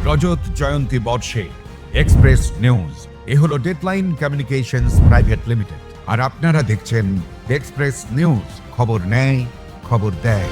রজত জয়ন্তী বর্ষে express news এ হলো deadline communications private limited, আর আপনারা দেখছেন এক্সপ্রেস নিউজ, খবর নেয় খবর দেয়।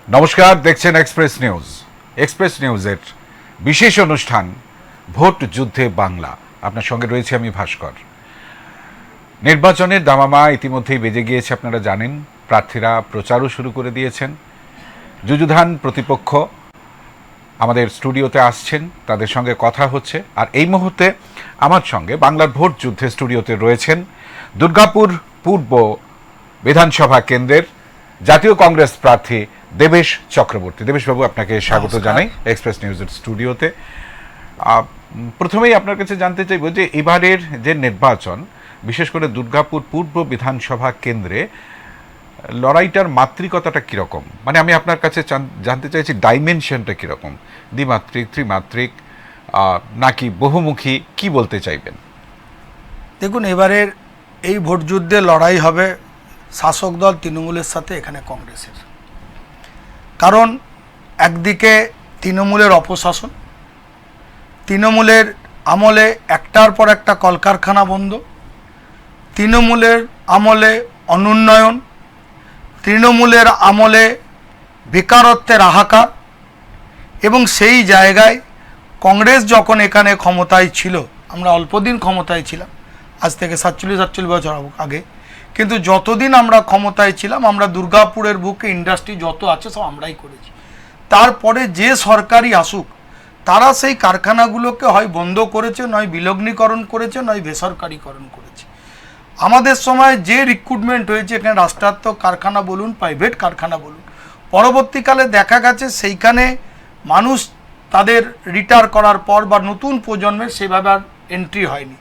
নমস্কার, দেখছেন এক্সপ্রেস নিউজ। এক্সপ্রেস নিউজের বিশেষ অনুষ্ঠান ভোট যুদ্ধে বাংলা। আপনার সঙ্গে রয়েছে আমি ভাস্কর। নির্বাচনের দামামা ইতিমধ্যেই বেজে গিয়েছে, আপনারা জানেন। প্রার্থীরা প্রচারও শুরু করে দিয়েছেন। যুযুধান প্রতিপক্ষ আমাদের স্টুডিওতে আসছেন, তাদের সঙ্গে কথা হচ্ছে। আর এই মুহূর্তে আমার সঙ্গে বাংলার ভোট যুদ্ধে স্টুডিওতে রয়েছেন দুর্গাপুর পূর্ব বিধানসভা কেন্দ্রের জাতীয় কংগ্রেস প্রার্থী দেবেশ চক্রবর্তী। দেবেশবাবু, আপনাকে স্বাগত জানাই এক্সপ্রেস নিউজের স্টুডিওতে। প্রথমেই আপনার কাছে জানতে চাইব যে এবারের যে নির্বাচন, বিশেষ করে দুর্গাপুর পূর্ব বিধানসভা কেন্দ্রে লড়াইটার মাত্রিকতাটা কীরকম? মানে আমি আপনার কাছে জানতে চাইছি ডাইমেনশনটা কীরকম, দ্বিমাত্রিক, ত্রিমাত্রিক নাকি বহুমুখী, কি বলতে চাইবেন? দেখুন, এবারের এই ভোট যুদ্ধে লড়াই হবে শাসক দল তৃণমূলের সাথে এখানে কংগ্রেসের। কারণ একদিকে তৃণমূলের অপশাসন, তৃণমূলের আমলে একটার পর একটা কলকারখানা বন্ধ, তৃণমূলের আমলে অনুন্নয়ন, তৃণমূলের আমলে বেকারত্বের হাহাকার। এবং সেই জায়গায় কংগ্রেস যখন এখানে ক্ষমতায় ছিল, আমরা অল্পদিন ক্ষমতায় ছিলাম, আজ থেকে 47 বছর আগে, কিন্তু যতদিন আমরা ক্ষমতায় ছিলাম আমরা দুর্গাপুরের বুকে ইন্ডাস্ট্রি যত আছে সব আমরাই করেছি। তারপরে যে সরকারি আসুক, তারা সেই কারখানাগুলোকে হয় বন্ধ করেছে, নয় বিলগ্নীকরণ করেছে, নয় বেসরকারিকরণ করেছে। আমাদের সময় যে রিক্রুটমেন্ট হয়েছে এখানে রাষ্ট্রায়ত্ত কারখানা বলুন, প্রাইভেট কারখানা বলুন, পরবর্তীকালে দেখা গেছে সেইখানে মানুষ তাদের রিটায়ার করার পর বা নতুন প্রজন্মের সেভাবে আর এন্ট্রি হয়নি।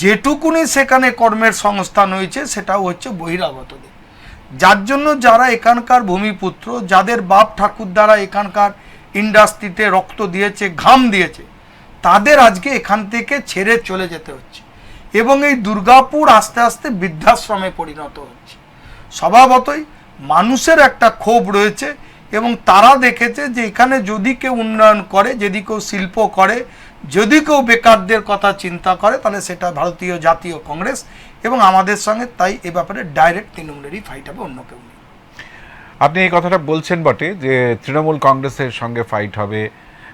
যেটুকুনি সেখানে কর্মের সংস্থান হয়েছে সেটাও হচ্ছে বহিরাগতদের, যার জন্য যারা এখানকার ভূমিপুত্র, যাদের বাপ ঠাকুর দ্বারা এখানকার ইন্ডাস্ট্রিতে রক্ত দিয়েছে, ঘাম দিয়েছে, তাদের আজকে এখান থেকে ছেড়ে চলে যেতে হচ্ছে। এবং এই দুর্গাপুর আস্তে আস্তে বৃদ্ধাশ্রমে পরিণত হচ্ছে। স্বভাবতই মানুষের একটা ক্ষোভ রয়েছে এবং তারা দেখেছে যে এখানে যদি কেউ উন্নয়ন করে, যদি কেউ শিল্প করে, যদি কেউ বেকারদের কথা চিন্তা করে, তাহলে সেটা ভারতীয় জাতীয় কংগ্রেস। এবং আমাদের সঙ্গে তাই এ ব্যাপারে ডাইরেক্ট তৃণমূলেরই ফাইট হবে, অন্য কেউ নেই। আপনি এই কথাটা বলছেন বটে যে তৃণমূল কংগ্রেসের সঙ্গে ফাইট হবে,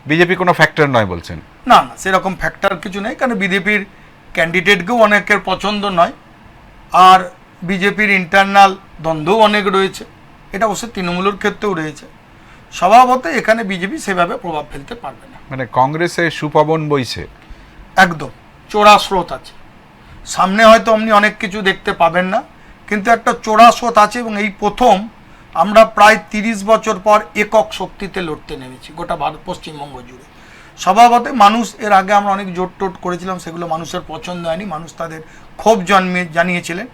বিজেপি কোনো ফ্যাক্টর নয় বলছেন? না না, সেরকম ফ্যাক্টর কিছু নেই, কারণ বিজেপির ক্যান্ডিডেটকেও অনেকের পছন্দ নয়, আর বিজেপির ইন্টারনাল দ্বন্দ্বও অনেক রয়েছে। এটা অবশ্য তৃণমূলের ক্ষেত্রেও রয়েছে। স্বভাবত এখানে বিজেপি সেভাবে প্রভাব ফেলতে পারবে না। মানে কংগ্রেসে সুপবন বইছে, একদম চোরা স্রোত আছে। সামনে হয়তো আপনি অনেক কিছু দেখতে পাবেন না, কিন্তু একটা চোরা স্রোত আছে। এবং এই প্রথম আমরা প্রায় 30 বছর পর একক শক্তিতে লড়তে নেমেছি গোটা ভারত, পশ্চিমবঙ্গ জুড়ে। স্বভাবত মানুষ, এর আগে আমরা অনেক জোট টোট করেছিলাম, সেগুলো মানুষের পছন্দ হয়নি, মানুষ তাদের ক্ষোভ জানিয়েছিলেন।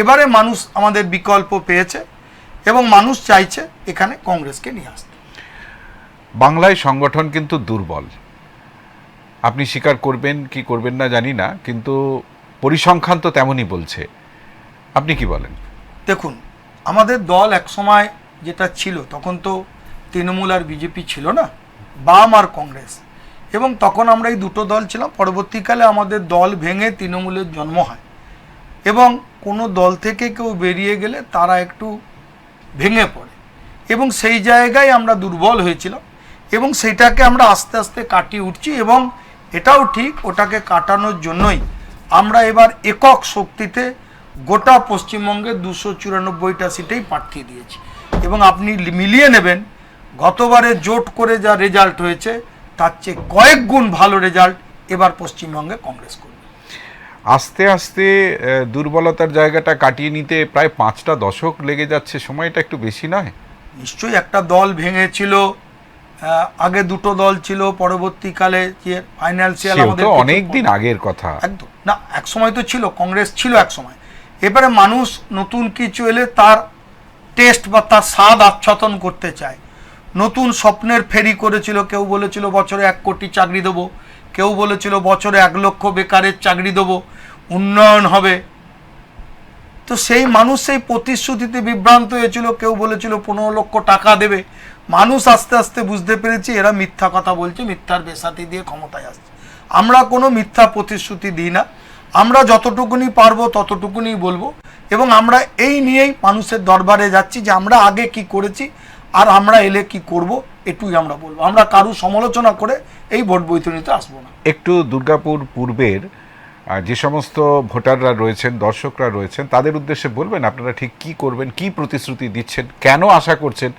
এবারে মানুষ আমাদের বিকল্প পেয়েছে এবং মানুষ চাইছে এখানে কংগ্রেসকে নিয়ে আসতে। বাংলায় সংগঠন কিন্তু দুর্বল, আপনি স্বীকার করবেন কি করবেন না জানি না, কিন্তু পরিসংখ্যান তো তেমনই বলছে। আপনি কি বলেন? দেখুন, আমাদের দল এক সময় যেটা ছিল, তখন তো তৃণমূল আর বিজেপি ছিল না, বাম আর কংগ্রেস, এবং তখন আমরা এই দুটো দল ছিলাম। পরবর্তীকালে আমাদের দল ভেঙে তৃণমূলের জন্ম হয়, এবং কোনো দল থেকে কেউ বেরিয়ে গেলে তারা একটু ভেঙে পড়ে, এবং সেই জায়গায় আমরা দুর্বল হয়েছিলাম, এবং সেটাকে আমরা আস্তে আস্তে কাটিয়ে উঠছি। এবং এটাও ঠিক, ওটাকে কাটানোর জন্যই আমরা এবার একক শক্তিতে গোটা পশ্চিমবঙ্গে 294টা সিটেই প্রার্থী দিয়েছি। এবং আপনি মিলিয়ে নেবেন, গতবারে জোট করে যা রেজাল্ট হয়েছে তার চেয়ে কয়েক গুণ ভালো রেজাল্ট এবার পশ্চিমবঙ্গে কংগ্রেস করবে। আস্তে আস্তে দুর্বলতার জায়গাটা কাটিয়ে নিতে প্রায় 5টা দশক লেগে যাচ্ছে, সময়টা একটু বেশি নয়? নিশ্চয়ই একটা দল ভেঙেছিল, আগে দুটো দল ছিল, পরবর্তীকালে যে ফাইন্যান্সিয়াল সেও আমাদের তো অনেক দিন আগের কথা। একদম না, এক সময় তো ছিল, কংগ্রেস ছিল এক সময়। এবারে মানুষ নতুন কিছু এলে তার টেস্ট বা তার স্বাদ আচ্ছাদন করতে চায়। নতুন স্বপ্নের ফেরি করেছিল, কেউ বলেছিল বছরে 1 কোটি চাকরি দেবো, কেউ বলেছিল বছরে 1 লক্ষ বেকারের চাকরি দেবো, উন্নয়ন হবে। তো সেই মানুষ সেই প্রতিশ্রুতিতে বিভ্রান্ত হয়েছিল, কেউ বলেছিল 15 লক্ষ টাকা দেবে। মানুষ আস্তে আস্তে বুঝতে পেরেছে এরা মিথ্যা কথা বলছে, মিথ্যার বেসাতি দিয়ে ক্ষমতায় আসছে। আমরা কোনো মিথ্যা প্রতিশ্রুতি দিই না, আমরা যতটুকুনি পারবো ততটুকুনি বলবো, এবং আমরা এই নিয়েই মানুষের দরবারে যাচ্ছি যে আমরা আগে কি করেছি আর আমরা এলে কি করব, এটুই আমরা বলবো। আমরা কারু সমালোচনা করে এই ভোট বৈতরণীতে আসবো না। একটু দুর্গাপুর পূর্বের যে সমস্ত ভোটাররা রয়েছেন, দর্শকরা রয়েছেন, তাদের উদ্দেশ্যে বলবেন আপনারা ঠিক কি করবেন, কি প্রতিশ্রুতি দিচ্ছেন, কেন আশা করছেন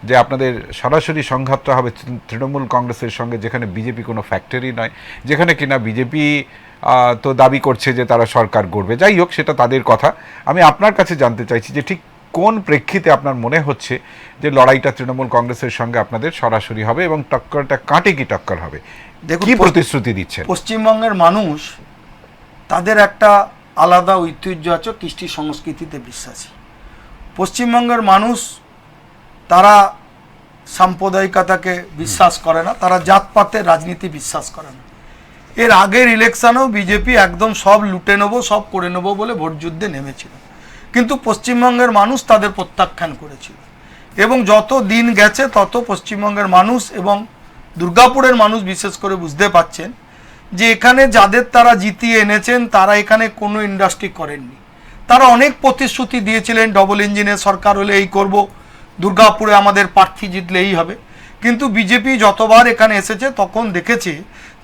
যে আপনাদের সরাসরি সংঘাতটা হবে তৃণমূল কংগ্রেসের সঙ্গে, যেখানে বিজেপি কোনো ফ্যাক্টরি নয়, যেখানে কিনা বিজেপি তো দাবি করছে যে তারা সরকার গড়বে। যাই হোক, সেটা তাদের কথা। আমি আপনার কাছে জানতে চাইছি যে ঠিক কোন প্রেক্ষিতে আপনার মনে হচ্ছে যে লড়াইটা তৃণমূল কংগ্রেসের সঙ্গে আপনাদের সরাসরি হবে এবং টক্করটা কাটে কি টক্কর হবে, দেখুন, কি প্রতিশ্রুতি দিচ্ছেন? পশ্চিমবঙ্গের মানুষ তাদের একটা আলাদা ঐতিহ্য আছে, কৃষ্টি সংস্কৃতিতে বিশ্বাসী। পশ্চিমবঙ্গের মানুষ তারা সাম্প্রদায়িকতাকে বিশ্বাস করে না, তারা জাতপাতের রাজনীতি বিশ্বাস করে না। এর আগের ইলেকশনেও বিজেপি একদম সব লুটে নেবো, সব করে নেবো বলে ভোট যুদ্ধে নেমেছিল, কিন্তু পশ্চিমবঙ্গের মানুষ তাদের প্রত্যাখ্যান করেছিল। এবং যত দিন গেছে তত পশ্চিমবঙ্গের মানুষ এবং দুর্গাপুরের মানুষ বিশেষ করে বুঝতে পাচ্ছেন যে এখানে যাদের তারা জিতিয়ে এনেছেন তারা এখানে কোনো ইন্ডাস্ট্রি করেননি। তারা অনেক প্রতিশ্রুতি দিয়েছিলেন, ডবল ইঞ্জিনের সরকার হলে এই করব, দুর্গাপুরে আমাদের প্রার্থী জিতলে এই হবে। কিন্তু বিজেপি যতবার এখানে এসেছে তখন দেখেছে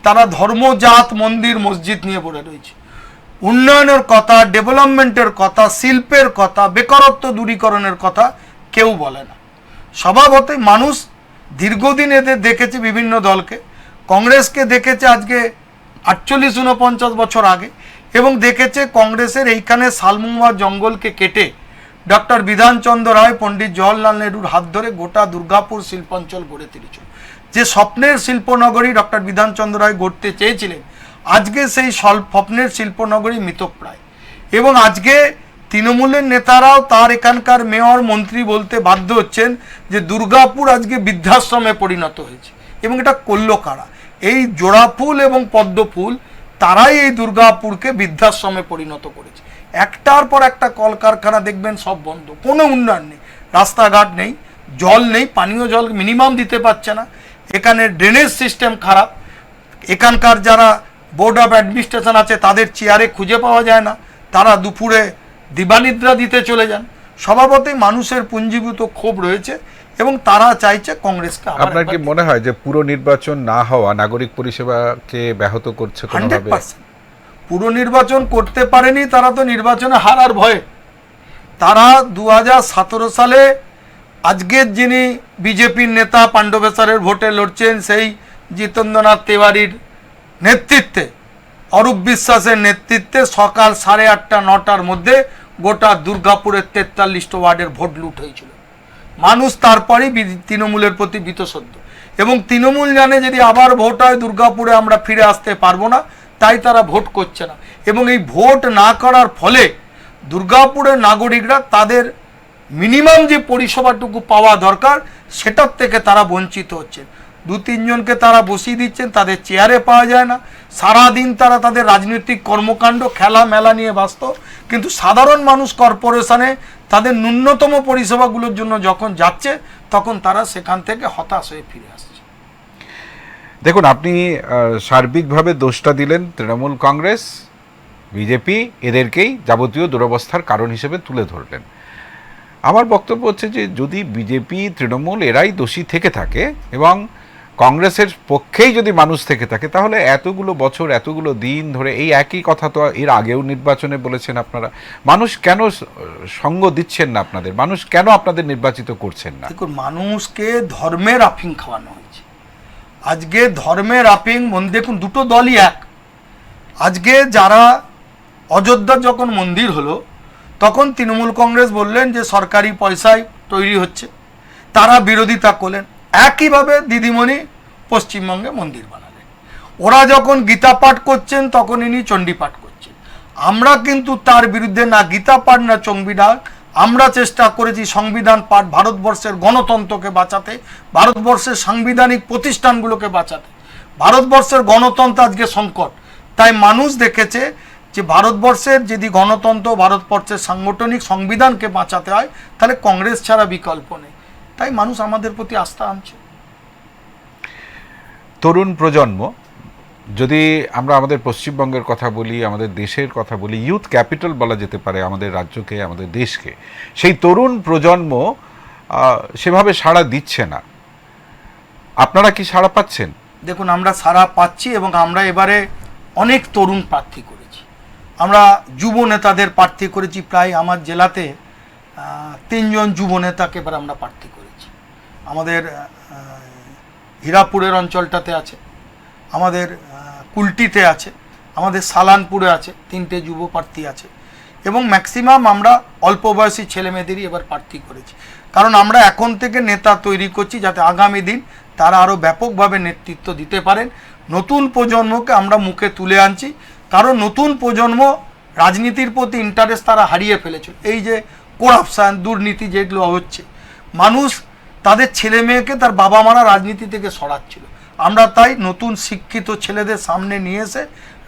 তারা ধর্ম, জাত, মন্দির, মসজিদ নিয়ে পড়ে রয়েছে। উন্নয়নের কথা, ডেভেলপমেন্টের কথা, শিল্পের কথা, বেকারত্ব দূরীকরণের কথা কেউ বলে না। স্বভাবতই মানুষ দীর্ঘদিন এদের দেখেছে, বিভিন্ন দলকে, কংগ্রেসকে দেখেছে আজকে 48-49 বছর আগে, এবং দেখেছে কংগ্রেসের এইখানে শালমুমা জঙ্গলকে কেটে ডক্টর বিধানচন্দ্র রায়, পণ্ডিত জওহরলাল নেহরুর হাত ধরে গোটা দুর্গাপুর শিল্পাঞ্চল গড়ে তুলেছিল। যে স্বপ্নের শিল্পনগরী ডক্টর বিধানচন্দ্র রায় গড়তে চেয়েছিলেন, আজকে সেই স্বপ্নের শিল্পনগরী মৃতপ্রায়। এবং আজকে তৃণমূলের নেতারাও তার এখানকার মেয়র, মন্ত্রী বলতে বাধ্য হচ্ছেন যে দুর্গাপুর আজকে বৃদ্ধাশ্রমে পরিণত হয়েছে। এবং এটা করল কারা? এই জোড়া ফুল এবং পদ্ম ফুল, তারাই এই দুর্গাপুরকে বৃদ্ধাশ্রমে পরিণত করেছে। একটার পর একটা কলকারখানা দেখবেন সব বন্ধ, কোনো উন্নয়ন নেই, রাস্তাঘাট নেই, জল নেই, পানীয় জল মিনিমাম দিতে পারছে না, এখানে ড্রেনেজ সিস্টেম খারাপ, এখানকার যারা বোর্ড অফ অ্যাডমিনিস্ট্রেশন আছে তাদের চেয়ারে খুঁজে পাওয়া যায় না, তারা দুপুরে দিবানিদ্রা দিতে চলে যান। স্বভাবতই মানুষের পুঞ্জীভূত ক্ষোভ রয়েছে এবং তারা চাইছে কংগ্রেসকে। আপনার কি মনে হয় যে পুরো নির্বাচন না হওয়া নাগরিক পরিষেবাকে ব্যাহত করছে কোনোভাবে? 100% পুরো নির্বাচন করতে পারেনি তারা, তো নির্বাচনে হারার ভয়ে। তারা 2017 সালে আজকের যিনি বিজেপির নেতা পাণ্ডবেশ্বরের ভোটে লড়ছেন, সেই জিতেন্দ্রনাথ তিওয়ারির নেতৃত্বে, অরূপ বিশ্বাসের নেতৃত্বে সকাল 8:30-9টার মধ্যে গোটা দুর্গাপুরের 43 ওয়ার্ডের ভোট লুট হয়েছিল। মানুষ তারপরেই তৃণমূলের প্রতি বীতশ্রদ্ধ, এবং তৃণমূল জানে যদি আবার ভোট হয় দুর্গাপুরে আমরা ফিরে আসতে পারবো না, তাই তারা ভোট করছে না। এবং এই ভোট না করার ফলে দুর্গাপুরের নাগরিকরা তাদের মিনিমাম যে পরিষেবাটুকু পাওয়া দরকার সেটার থেকে তারা বঞ্চিত হচ্ছেন। 2-3 জনকে তারা বসিয়ে দিচ্ছেন, তাদের চেয়ারে পাওয়া যায় না, সারাদিন তারা তাদের রাজনৈতিক কর্মকাণ্ড, খেলা মেলা নিয়ে ব্যস্ত। কিন্তু সাধারণ মানুষ কর্পোরেশনে তাদের ন্যূনতম পরিষেবাগুলোর জন্য যখন যাচ্ছে তখন তারা সেখান থেকে হতাশ হয়ে ফিরে আসছে। দেখুন, আপনি সার্বিকভাবে দোষটা দিলেন তৃণমূল কংগ্রেস, বিজেপি, এদেরকেই যাবতীয় দুরবস্থার কারণ হিসেবে তুলে ধরলেন। আমার বক্তব্য হচ্ছে যে যদি বিজেপি, তৃণমূল এরাই দোষী থেকে থাকে এবং কংগ্রেসের পক্ষেই যদি মানুষ থেকে থাকে, তাহলে এতগুলো বছর, এতগুলো দিন ধরে এই একই কথা তো এর আগেও নির্বাচনে বলেছেন আপনারা। মানুষ কেন সঙ্গ দিচ্ছেন না আপনাদের? মানুষ কেন আপনাদের নির্বাচিত করছেন না? দেখুন, মানুষকে ধর্মের আফিং খাওয়ানো হয়েছে। আজকে ধর্মের আফিং, দেখুন দুটো দলই এক। আজকে যারা অযোধ্যার যখন মন্দির হলো তখন তৃণমূল কংগ্রেস বললেন যে সরকারি পয়সায় তৈরি হচ্ছে, তারা বিরোধিতা করলেন। একইভাবে দিদিমণি পশ্চিমবঙ্গে মন্দির বানালেন। ওরা যখন গীতা পাঠ করছেন তখন ইনি চণ্ডী পাঠ করছেন। আমরা কিন্তু তার বিরুদ্ধে না গীতা পাঠ না সংবিধান, আমরা চেষ্টা করেছি সংবিধান পাঠ, ভারতবর্ষের গণতন্ত্রকে বাঁচাতে, ভারতবর্ষের সাংবিধানিক প্রতিষ্ঠানগুলোকে বাঁচাতে। ভারতবর্ষের গণতন্ত্র আজকে সংকট, তাই মানুষ দেখেছে যে ভারতবর্ষের যদি গণতন্ত্র, ভারতবর্ষের সাংগঠনিক সংবিধানকে বাঁচাতে হয় তাহলে কংগ্রেস ছাড়া বিকল্প নেই, তাই মানুষ আমাদের প্রতি আস্থা আনছে। তরুণ প্রজন্ম, যদি আমরা আমাদের পশ্চিমবঙ্গের কথা বলি, আমাদের দেশের কথা বলি, ইউথ ক্যাপিটাল বলা যেতে পারে আমাদের রাজ্যকে, আমাদের দেশকে, সেই তরুণ প্রজন্ম সেভাবে সাড়া দিচ্ছে না। আপনারা কি সাড়া পাচ্ছেন? দেখুন, আমরা সাড়া পাচ্ছি এবং আমরা এবারে অনেক তরুণ প্রার্থী করেছি। আমরা যুব নেতাদের প্রার্থী করেছি, প্রায় আমার জেলাতে 3 জন যুব নেতাকে এবার আমরা প্রার্থী করেছি। আমাদের হীরাপুরের অঞ্চলটাতে আছে, আমাদের কুলটিতে আছে, আমাদের সালানপুরে আছে, 3টে যুব প্রার্থী আছে এবং ম্যাক্সিমাম আমরা অল্প বয়সী ছেলেমেয়েদেরই এবার প্রার্থী করেছি। কারণ আমরা এখন থেকে নেতা তৈরি করছি যাতে আগামী দিন তারা আরও ব্যাপকভাবে নেতৃত্ব দিতে পারেন। নতুন প্রজন্মকে আমরা মুখে তুলে আনছি, কারণ নতুন প্রজন্ম রাজনীতির প্রতি ইন্টারেস্ট তারা হারিয়ে ফেলেছিল। এই যে করাপশান, দুর্নীতি যেগুলো হচ্ছে, মানুষ তাদের ছেলে মেয়েকে তার বাবা মারা রাজনীতি থেকে সরাচ্ছিল। আমরা তাই নতুন শিক্ষিত ছেলেদের সামনে নিয়ে এসে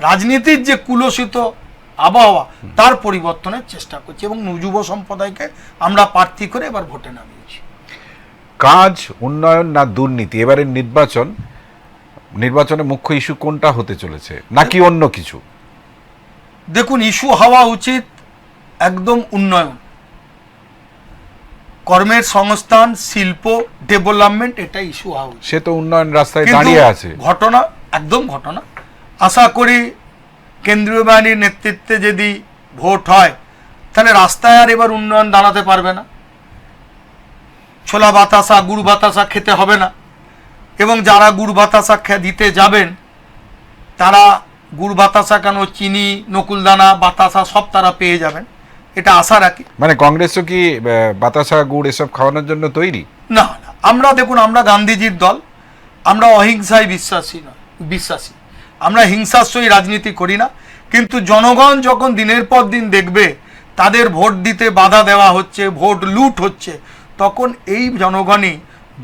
রাজনীতির যে কুলসিত আবহাওয়া তার পরিবর্তনের চেষ্টা করছি এবং যুব সম্প্রদায়কে আমরা প্রার্থী করে এবার ভোটে নামিয়েছি। কাজ, উন্নয়ন না দুর্নীতি, এবারের নির্বাচনে মুখ্য ইস্যু কোনটা হতে চলেছে, নাকি অন্য কিছু? দেখুন, ইস্যু হওয়া উচিত একদম উন্নয়ন, কর্মের সংস্থান, শিল্প, ডেভেলপমেন্ট, এটা ইস্যু হওয়া উচিত। সে তো উন্নয়ন রাস্তায় দাঁড়িয়ে আছে। ঘটনা, একদম ঘটনা। আশা করি কেন্দ্রীয় বাহিনীর নেতৃত্বে যদি ভোট হয় তাহলে রাস্তায় আর এবার উন্নয়ন দাঁড়াতে পারবে না। ছোলা বাতাসা, গুড় বাতাসা খেতে হবে না এবং যারা গুড় বাতাসা দিতে যাবেন তারা গুড় বাতাসা কেন, চিনি, নকুলদানা, বাতাসা সব তারা পেয়ে যাবেন, এটা আশা রাখি। মানে কংগ্রেসও কি বাতাসা, গুড় এসব খাওয়ানোর জন্য তৈরি? না না, আমরা দেখুন, আমরা গান্ধীজির দল, আমরা অহিংসায় বিশ্বাসী, আমরা হিংসার রাজনীতি করি না। কিন্তু জনগণ যখন দিনের পর দিন দেখবে তাদের ভোট দিতে বাধা দেওয়া হচ্ছে, ভোট লুট হচ্ছে, তখন এই জনগণই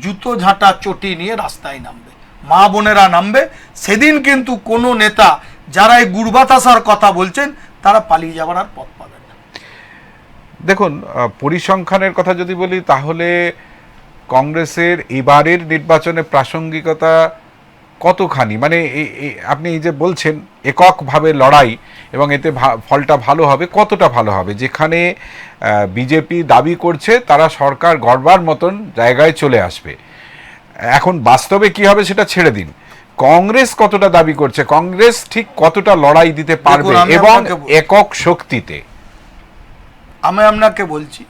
জুতো ঝাঁটা চটি নিয়ে রাস্তায় নামবে, মা বোনেরা নামবে। সেদিন কিন্তু কোনো নেতা যারা এই গুড় বাতাসার কথা বলছেন তারা পালিয়ে যাওয়ার আর পথ পাবেন না। দেখুন, পরিসংখ্যানের কথা যদি বলি তাহলে কংগ্রেসের এবারের নির্বাচনে প্রাসঙ্গিকতা কতখানি, মানে আপনি এই যে বলছেন এককভাবে লড়াই এবং এতে ফলটা ভালো হবে, কতটা ভালো হবে? যেখানে বিজেপি দাবি করছে তারা সরকার গড়বার মতন জায়গায় চলে আসবে, এখন বাস্তবে কি হবে সেটা ছেড়ে দিন। কংগ্রেস কতটা দাবি করছে, কংগ্রেস ঠিক কতটা লড়াই দিতে পারবে এবং একক শক্তিতে? আমি আপনাকে বলছি,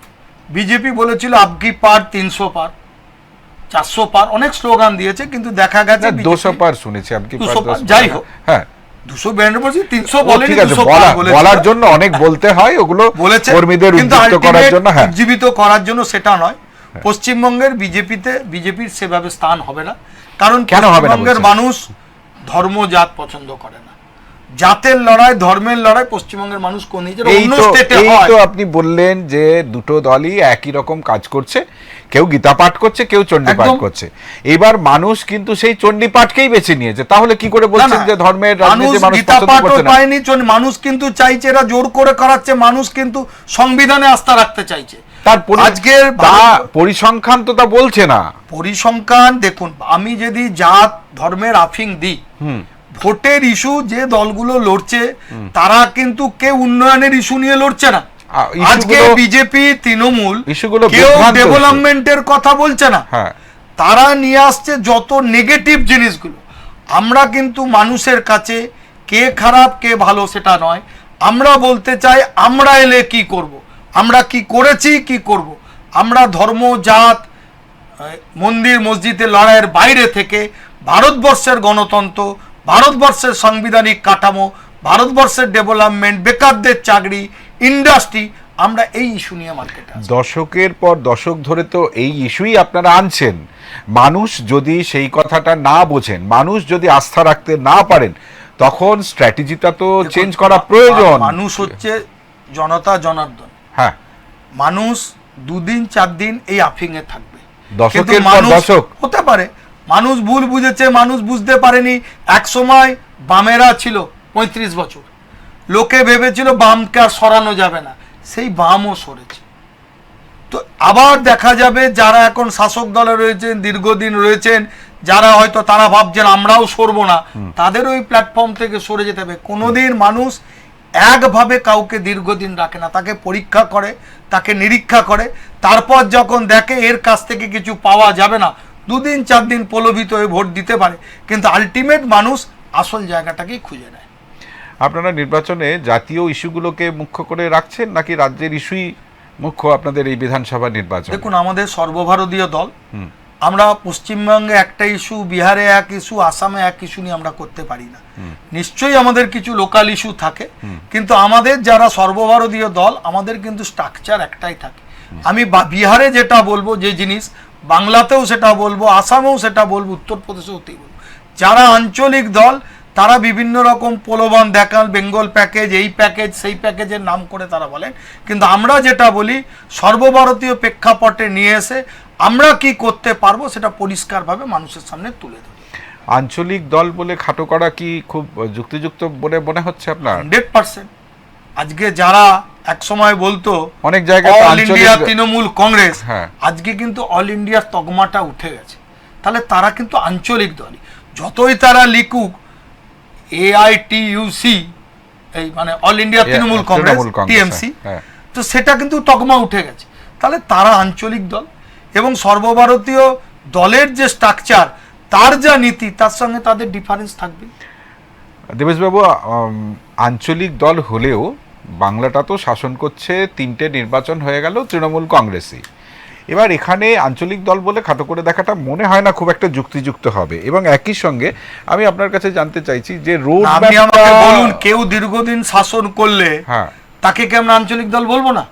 বিজেপি বলেছিল আবকি পার 300 পার, 400 পার, অনেক স্লোগান দিয়েছে, কিন্তু দেখা গেছে 200 পার শুনেছি, আবকি পার, যাই হোক, হ্যাঁ 292 300 বলেনি, ঠিক আছে, বলার জন্য অনেক বলতে হয়, ওগুলো বলেছে কর্মীদের উজ্জীবিত করার জন্য, হ্যাঁ উজ্জীবিত করার জন্য, সেটা নয়। পশ্চিমবঙ্গের বিজেপির সেভাবে স্থান হবে না, কারণ পশ্চিমবঙ্গের মানুষ ধর্ম জাত পছন্দ করে না। জাতের লড়াই, ধর্মের লড়াই পশ্চিমবঙ্গের মানুষ কোন অন্য স্টেটে হয়। তো আপনি বললেন যে দুটো দলই একই রকম কাজ করছে, কেউ গীতা পাঠ করছে, কেউ চণ্ডী পাঠ করছে। এবার মানুষ কিন্তু সেই চণ্ডী পাঠকেই বেছে নিয়েছে, তাহলে কি করে বলছেন যে ধর্মের রাজনীতি মানুষ পছন্দ করছে না? পায়নি, মানুষ কিন্তু চাইছে, এরা জোর করে করাচ্ছে, মানুষ কিন্তু সংবিধানে আস্থা রাখতে চাইছে। আজকের পরিসংখ্যান তো তা বলছে না। পরিসংখ্যান দেখুন, আমি যদি জাত ধর্মের আফিং দিই, ভোটের ইস্যু যে দলগুলো লড়ছে তারা কিন্তু কেউ উন্নয়নের ইস্যু নিয়ে লড়ছে না। আজকে বিজেপি, তৃণমূল কেউ ডেভেলপমেন্টের কথা বলছে না, তারা নিয়ে আসছে যত নেগেটিভ জিনিসগুলো। আমরা কিন্তু মানুষের কাছে কে খারাপ কে ভালো সেটা নয়, আমরা বলতে চাই আমরা এলে কি করব, আমরা কি করেছি, কি করব। আমরা ধর্ম, জাত, মন্দির মসজিদের লড়াইয়ের বাইরে থেকে ভারতবর্ষের গণতন্ত্র, ভারতবর্ষের সাংবিধানিক কাঠামো, ভারতবর্ষের ডেভেলপমেন্ট, বেকারদের চাকরি, ইন্ডাস্ট্রি, আমরা এই ইস্যু নিয়ে মার্কেটে আসবো। দশকের পর দশক ধরে তো এই ইস্যুই আপনারা আনছেন। মানুষ যদি সেই কথাটা না বোঝেন, মানুষ যদি আস্থা রাখতে না পারেন, তখন স্ট্র্যাটেজিটা তো চেঞ্জ করা প্রয়োজন। মানুষ হচ্ছে জনতা জনার্দন। হ্যাঁ, মানুষ 2 দিন 4 দিন এই আফিং এ থাকবে, দশকের পর দশক হতে পারে মানুষ ভুল বুঝেছে, মানুষ বুঝতে পারেনি। এক সময় বামেরা ছিল 35 বছর, লোকে ভেবেছিল বামকে আর সরানো যাবে না, সেই বামও সরেছে। তো আবার দেখা যাবে যারা এখন শাসক দলে রয়েছেন, দীর্ঘদিন রয়েছেন, যারা হয়তো তারা ভাবছেন আমরাও সরবো না, তাদের ওই প্ল্যাটফর্ম থেকে সরে যেতে হবে। কোনোদিন মানুষ একভাবে কাউকে দীর্ঘদিন রাখে না, তাকে পরীক্ষা করে, তাকে নিরীক্ষা করে, তারপর যখন দেখে এর কাছ থেকে কিছু পাওয়া যাবে না, 2 দিন 4 দিন প্রলোভিত হয়ে ভোট দিতে পারে, কিন্তু আলটিমেট মানুষ আসল জায়গাটাকেই খুঁজে নেয়। আপনারা নির্বাচনে জাতীয় ইস্যুগুলোকে মুখ্য করে রাখছেন নাকি রাজ্যের ইস্যুই মুখ্য আপনাদের এই বিধানসভা নির্বাচন? দেখুন, আমাদের সর্বভারতীয় দল, আমরা পশ্চিমবঙ্গে একটা ইস্যু, বিহারে এক ইস্যু, আসামে এক ইস্যু নিয়ে আমরা করতে পারি না। নিশ্চয়ই আমাদের কিছু লোকাল ইস্যু থাকে, কিন্তু আমাদের যারা সর্বভারতীয় দল, আমাদের কিন্তু স্ট্রাকচার একটাই থাকে। আমি বিহারে যেটা বলবো যে জিনিস, বাংলাতেও সেটা বলবো, আসামেও সেটা বলবো, উত্তরপ্রদেশেও তাই বলবো। যারা আঞ্চলিক দল তারা বিভিন্ন রকম প্রলোভন দেখান, বেঙ্গল প্যাকেজ, এই প্যাকেজ, সেই প্যাকেজের নাম করে তারা বলেন, কিন্তু আমরা যেটা বলি সর্বভারতীয় প্রেক্ষাপটে নিয়ে এসে আমরা কি করতে পারবো সেটা পরিষ্কারভাবে মানুষের সামনে তুলে ধরি। আঞ্চলিক দল বলে খাটো করা কি খুব যুক্তিযুক্ত বলে মনে হচ্ছে আপনার? 100%। আজকে যারা এক সময় বলতো অনেক জায়গায় অল ইন্ডিয়া তৃণমূল কংগ্রেস, হ্যাঁ, আজকে কিন্তু অল ইন্ডিয়ার তকমাটা উঠে গেছে। তাহলে তারা কিন্তু আঞ্চলিক দলই, যতই তারা লিখুক AITUC, এই মানে all India Trinamool Congress, TMC, তো সেটা কিন্তু তকমা উঠে গেছে। তাহলে তারা আঞ্চলিক দল, এবং সর্বভারতীয় দলের যে স্ট্রাকচার, তার যা নীতি, তার সঙ্গে তাদের ডিফারেন্স থাকবে। দেবেশবাবু, আঞ্চলিক দল হলেও বাংলাটা তো শাসন করছে, 3টে নির্বাচন হয়ে গেল তৃণমূল কংগ্রেসই। এবার এখানে আঞ্চলিক দল বলে খাটো করে দেখাটা মনে হয় না খুব একটা যুক্তিযুক্ত হবে। এবং একই সঙ্গে আমি আপনার কাছে জানতে চাইছি যে রোড বলুন, কেউ দীর্ঘদিন শাসন করলে তাকে কি আমরা আঞ্চলিক দল বলবো না?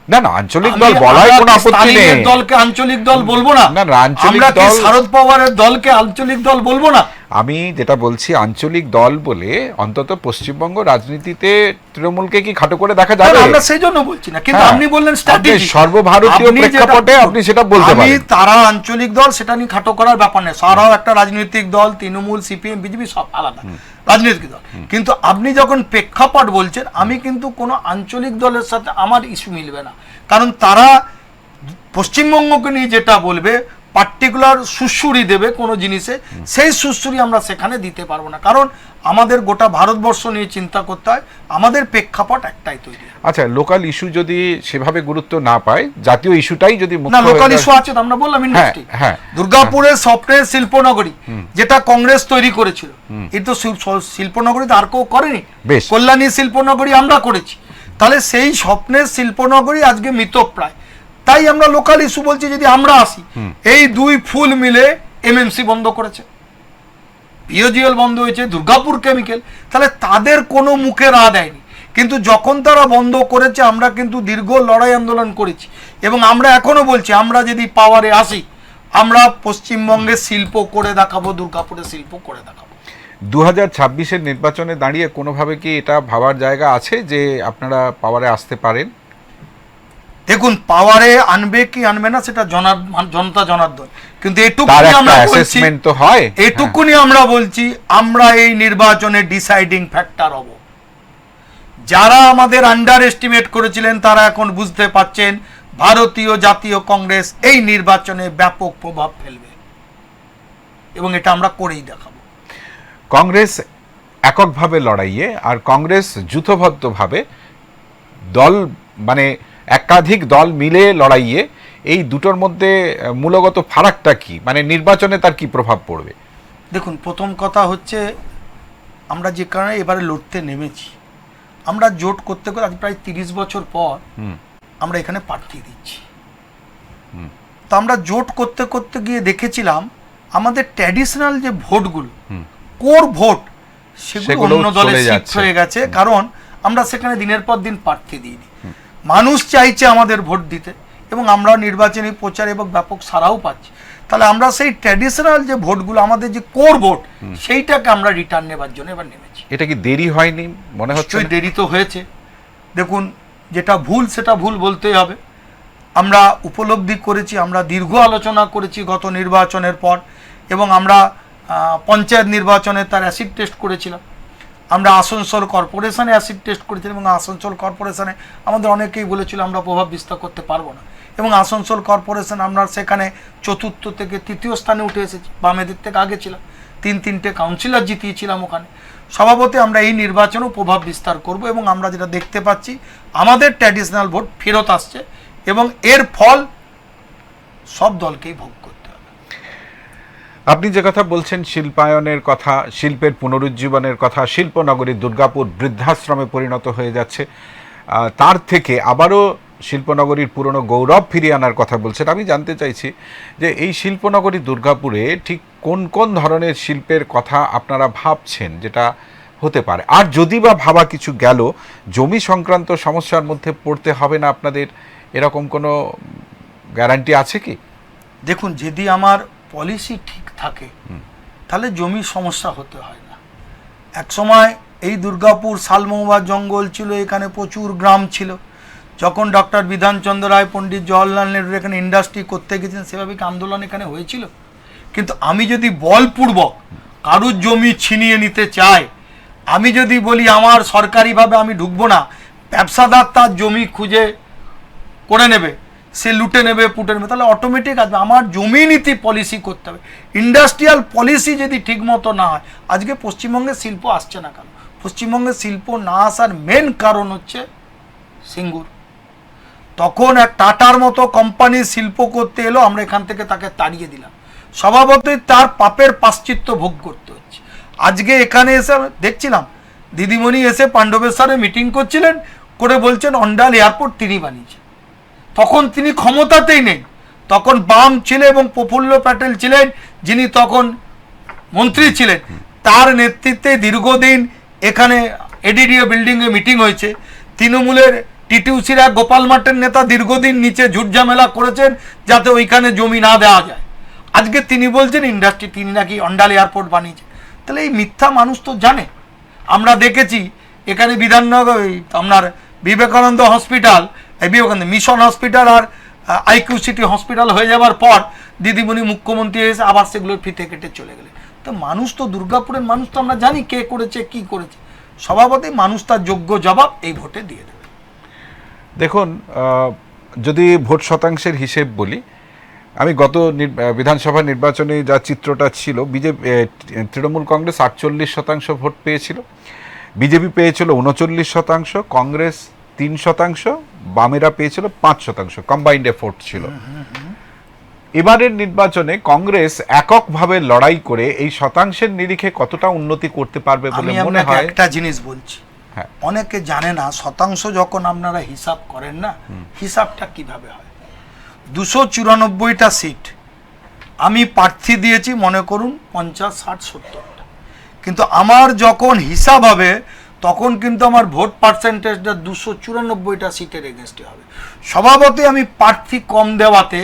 না না, আঞ্চলিক দল বলার কোনো আপত্তি নেই। দলকে আঞ্চলিক দল বলবো না? না, আঞ্চলিক আমরা কি দল, শারদ পাওয়ারের দলকে আঞ্চলিক দল বলবো না? আমি যেটা বলছি, আঞ্চলিক দল বলে অন্তত পশ্চিমবঙ্গ রাজনীতিতে তৃণমূলকে কি খাটো করে দেখা যাবে? আমরা সেই জন্য বলছি না, কিন্তু আপনি বললেন স্ট্র্যাটেজি, সর্বভারতীয় প্রেক্ষাপটে আপনি সেটা বলতে পারেন। আমি তারা আঞ্চলিক দল সেটা নিয়ে খাটো করার ব্যাপার নেই, সারাও একটা রাজনৈতিক দল, তৃণমূল, CPM, BJP সব আলাদা রাজনৈতিক দল। কিন্তু আপনি যখন প্রেক্ষাপট বলছেন, আমি কিন্তু কোনো আঞ্চলিক দলের সাথে আমার ইস্যু মিলবে না, কারণ তারা পশ্চিমবঙ্গকে নিয়ে যেটা বলবে, পার্টিকুলার সুশ্রুরি দেবে কোনো জিনিসে, সেই সুশ্রুরি আমরা সেখানে দিতে পারবো না, কারণ আমাদের গোটা ভারতবর্ষ নিয়ে চিন্তা করতে হয়, আমাদের প্রেক্ষাপট একটাই তৈরি। আচ্ছা, লোকাল ইস্যু যদি সেভাবে গুরুত্ব না পায়, জাতীয় ইস্যুটাই যদি না, লোকাল ইস্যু আছে তো আমরা বললাম ইন্ডাস্ট্রি, দুর্গাপুরের স্বপ্নের শিল্পনগরী যেটা কংগ্রেস তৈরি করেছিল, এই তো শিল্পনগরী তো আর কেউ করেনি, কল্যাণী শিল্পনগরী আমরা করেছি। তাহলে সেই স্বপ্নের শিল্পনগরী আজকে মৃতপ্রায়, তাই আমরা লোকাল ইস্যু বলছি। যদি আমরা আসি, এই 2 ফুল মিলে MMC বন্ধ করেছে, POGL বন্ধ হয়েছে, দুর্গাপুর কেমিক্যাল, তাহলে তাদের কোনো মুখে রা দেয়নি। কিন্তু যখন তারা বন্ধ করেছে, আমরা কিন্তু দীর্ঘ লড়াই আন্দোলন করেছি, এবং আমরা এখনো বলছি, আমরা যদি পাওয়ারে আসি, আমরা পশ্চিমবঙ্গে শিল্প করে দেখাবো, দুর্গাপুরে শিল্প করে দেখাবো। 2026-এর নির্বাচনে দাঁড়িয়ে কোনোভাবে কি এটা ভাবার জায়গা আছে যে আপনারা পাওয়ারে আসতে পারেন? দেখুন, পাওয়ারে আনবে কি আনবে না সেটা জনতা জনার্দন, কিন্তু এটুকুনি আমরা বলছি, এটুকুনি আমরা বলছি, আমরা এই নির্বাচনে ডিসাইডিং ফ্যাক্টর হব। যারা আমাদের আন্ডার এস্টিমেট করেছিলেন, তারা এখন বুঝতে পারছেন ভারতীয় জাতীয় কংগ্রেস এই নির্বাচনে ব্যাপক প্রভাব ফেলবে, এবং এটা আমরা করেই দেখাবো। কংগ্রেস এককভাবে লড়াইয়ে আর কংগ্রেস যূথবদ্ধভাবে দল, মানে একাধিক দল মিলে লড়াইয়ে, এই দুটোর মধ্যে মূলগত ফারাকটা কি, মানে নির্বাচনে তার কি প্রভাব পড়বে? দেখুন, প্রথম কথা হচ্ছে, আমরা যে কারণে এবারে লড়তে নেমেছি, আমরা জোট করতে করতে আজ প্রায় 30 বছর পর আমরা এখানে প্রার্থী দিচ্ছি। তো আমরা জোট করতে করতে গিয়ে দেখেছিলাম আমাদের ট্র্যাডিশনাল যে ভোটগুলো, কোর ভোট, সেগুলো অন্য দলে শিফট হয়ে গেছে, কারণ আমরা সেখানে দিনের পর দিন প্রার্থী দিইনি। মানুষ চাইছে আমাদের ভোট দিতে এবং আমরা নির্বাচনী প্রচার এবং ব্যাপক সাড়াও পাচ্ছি, তাহলে আমরা সেই ট্র্যাডিশনাল যে ভোটগুলো আমাদের যে কোর ভোট সেইটাকে আমরা রিটার্ন নেবার জন্য এবার নেমেছি। এটা কি দেরি হয়নি মনে হচ্ছে? নিশ্চয়ই দেরি তো হয়েছে। দেখুন, যেটা ভুল সেটা ভুল বলতেই হবে। আমরা উপলব্ধি করেছি, আমরা দীর্ঘ আলোচনা করেছি গত নির্বাচনের পর, এবং আমরা পঞ্চায়েত নির্বাচনে তার অ্যাসিড টেস্ট করেছিলাম, আমরা আসানসোল কর্পোরেশনে অ্যাসিড টেস্ট করেছিলাম, এবং আসানসোল কর্পোরেশনে আমাদের অনেকেই বলেছিল আমরা প্রভাব বিস্তার করতে পারবো না, এবং আসানসোল কর্পোরেশন আমরা সেখানে চতুর্থ থেকে তৃতীয় স্থানে উঠে এসেছি, বামেদের থেকে আগে ছিলাম, তিনটে কাউন্সিলর জিতিয়েছিলাম ওখানে। স্বভাবতই আমরা এই নির্বাচনেও প্রভাব বিস্তার করব, এবং আমরা যেটা দেখতে পাচ্ছি আমাদের ট্র্যাডিশনাল ভোট ফেরত আসছে, এবং এর ফল সব দলকেই ভোগ করতে হবে। আপনি যে কথা বলছেন শিল্পায়নের কথা, শিল্পের পুনরুজ্জীবনের কথা, শিল্পনগরী দুর্গাপুর বৃদ্ধাশ্রমে পরিণত হয়ে যাচ্ছে, তার থেকে আবারও শিল্পনগরীর পুরনো গৌরব ফিরিয়ে আনার কথা বলছেন। আমি জানতে চাইছি যে এই শিল্পনগরী দুর্গাপুরে ঠিক কোন কোন ধরনের শিল্পের কথা আপনারা ভাবছেন যেটা হতে পারে, আর যদি বা ভাবা কিছু গেল জমি সংক্রান্ত সমস্যার মধ্যে পড়তে হবে না আপনাদের, এরকম কোনো গ্যারান্টি আছে কি? দেখুন, যদি আমার পলিসি ঠিক থাকে তাহলে জমির সমস্যা হতে হয় না। একসময় এই দুর্গাপুর শালমহুয়া জঙ্গল ছিল, এখানে প্রচুর গ্রাম ছিল। যখন ডক্টর বিধানচন্দ্র রায়, পণ্ডিত জওয়াহরলাল নেহরু এখানে ইন্ডাস্ট্রি করতে গেছেন, সেভাবে কি আন্দোলন এখানে হয়েছিল? কিন্তু আমি যদি বলপূর্বক কারুর জমি ছিনিয়ে নিতে চাই, আমি যদি বলি আমার সরকারিভাবে আমি ঢুকবো না, ব্যবসাদার তার জমি খুঁজে করে নেবে, সে লুটে নেবে, পুটে নেবে, তাহলে অটোমেটিক আসবে। আমার জমি নীতি পলিসি করতে হবে, ইন্ডাস্ট্রিয়াল পলিসি যদি ঠিকমতো না হয়, আজকে পশ্চিমবঙ্গে শিল্প আসছে না কেন? পশ্চিমবঙ্গে শিল্প না আসার মেন কারণ হচ্ছে সিঙ্গুর। তখন এক টাটার মতো কোম্পানি শিল্প করতে এলো, আমরা এখান থেকে তাকে তাড়িয়ে দিলাম। স্বভাবতই তার পাপের প্রাশ্চিত্য ভোগ করতে হচ্ছে। আজকে এখানে এসে দেখছিলাম দিদিমণি এসে পাণ্ডবেশ্বরে মিটিং করছিলেন, করে বলছেন অন্ডাল এয়ারপোর্ট তিনি বানিয়েছেন। তখন তিনি ক্ষমতাতেই নেই, তখন বাম ছিল এবং প্রফুল্ল প্যাটেল ছিলেন যিনি তখন মন্ত্রী ছিলেন, তার নেতৃত্বে দীর্ঘদিন এখানে এডিডিও বিল্ডিংয়ে মিটিং হয়েছে। তৃণমূলের টিটিউসির এক গোপাল মাঠের নেতা দীর্ঘদিন নিচে ঝুটঝামেলা করেছেন যাতে ওইখানে জমি না দেওয়া যায়। আজকে তিনি বলছেন ইন্ডাস্ট্রি, তিনি নাকি অন্ডাল এয়ারপোর্ট বানিয়েছেন। তাহলে এই মিথ্যা মানুষ তো জানে। আমরা দেখেছি এখানে বিধাননগর আপনার Vivekananda hospital, Vivekananda mission hospital আর আইকিউ সিটি হসপিটাল হয়ে যাওয়ার পর দিদিমণি মুখ্যমন্ত্রী এসে আবার সেগুলোর ফিতে কেটে চলে গেলেন। তো মানুষ তো দুর্গাপুরের মানুষ তো আমরা জানি কে করেছে কি করেছে। স্বভাবতই মানুষ তার যোগ্য জবাব এই ভোটে দিয়ে দেবে। দেখুন, যদি ভোট শতাংশের হিসেব বলি, আমি গত বিধানসভা নির্বাচনে যা চিত্রটা ছিল, তৃণমূল কংগ্রেস 48% ভোট পেয়েছিল, বিজেপি পেয়েছিল 39%, কংগ্রেস 3%, বামেরা পেয়েছিল 5%, কম্বাইন্ড এফোর্ট ছিল। এবারের নির্বাচনে কংগ্রেস এককভাবে লড়াই করে এই শতাংশের নিরিখে কতটা উন্নতি করতে পারবে বলে মনে হয়? একটা জিনিস বলছি, অনেকে জানে না শতাংশ যখন আপনারা হিসাব করেন না, হিসাবটা কিভাবে হয়। 294টা সিট আমি প্রার্থী দিয়েছি মনে করুন 50, 60, 70টা, কিন্তু আমার যখন হিসাব হবে তখন কিন্তু আমার ভোট পার্সেন্টেজটা 294টা সিটের এগেনস্টে হবে। স্বভাবতই আমি প্রার্থী কম দেওয়াতে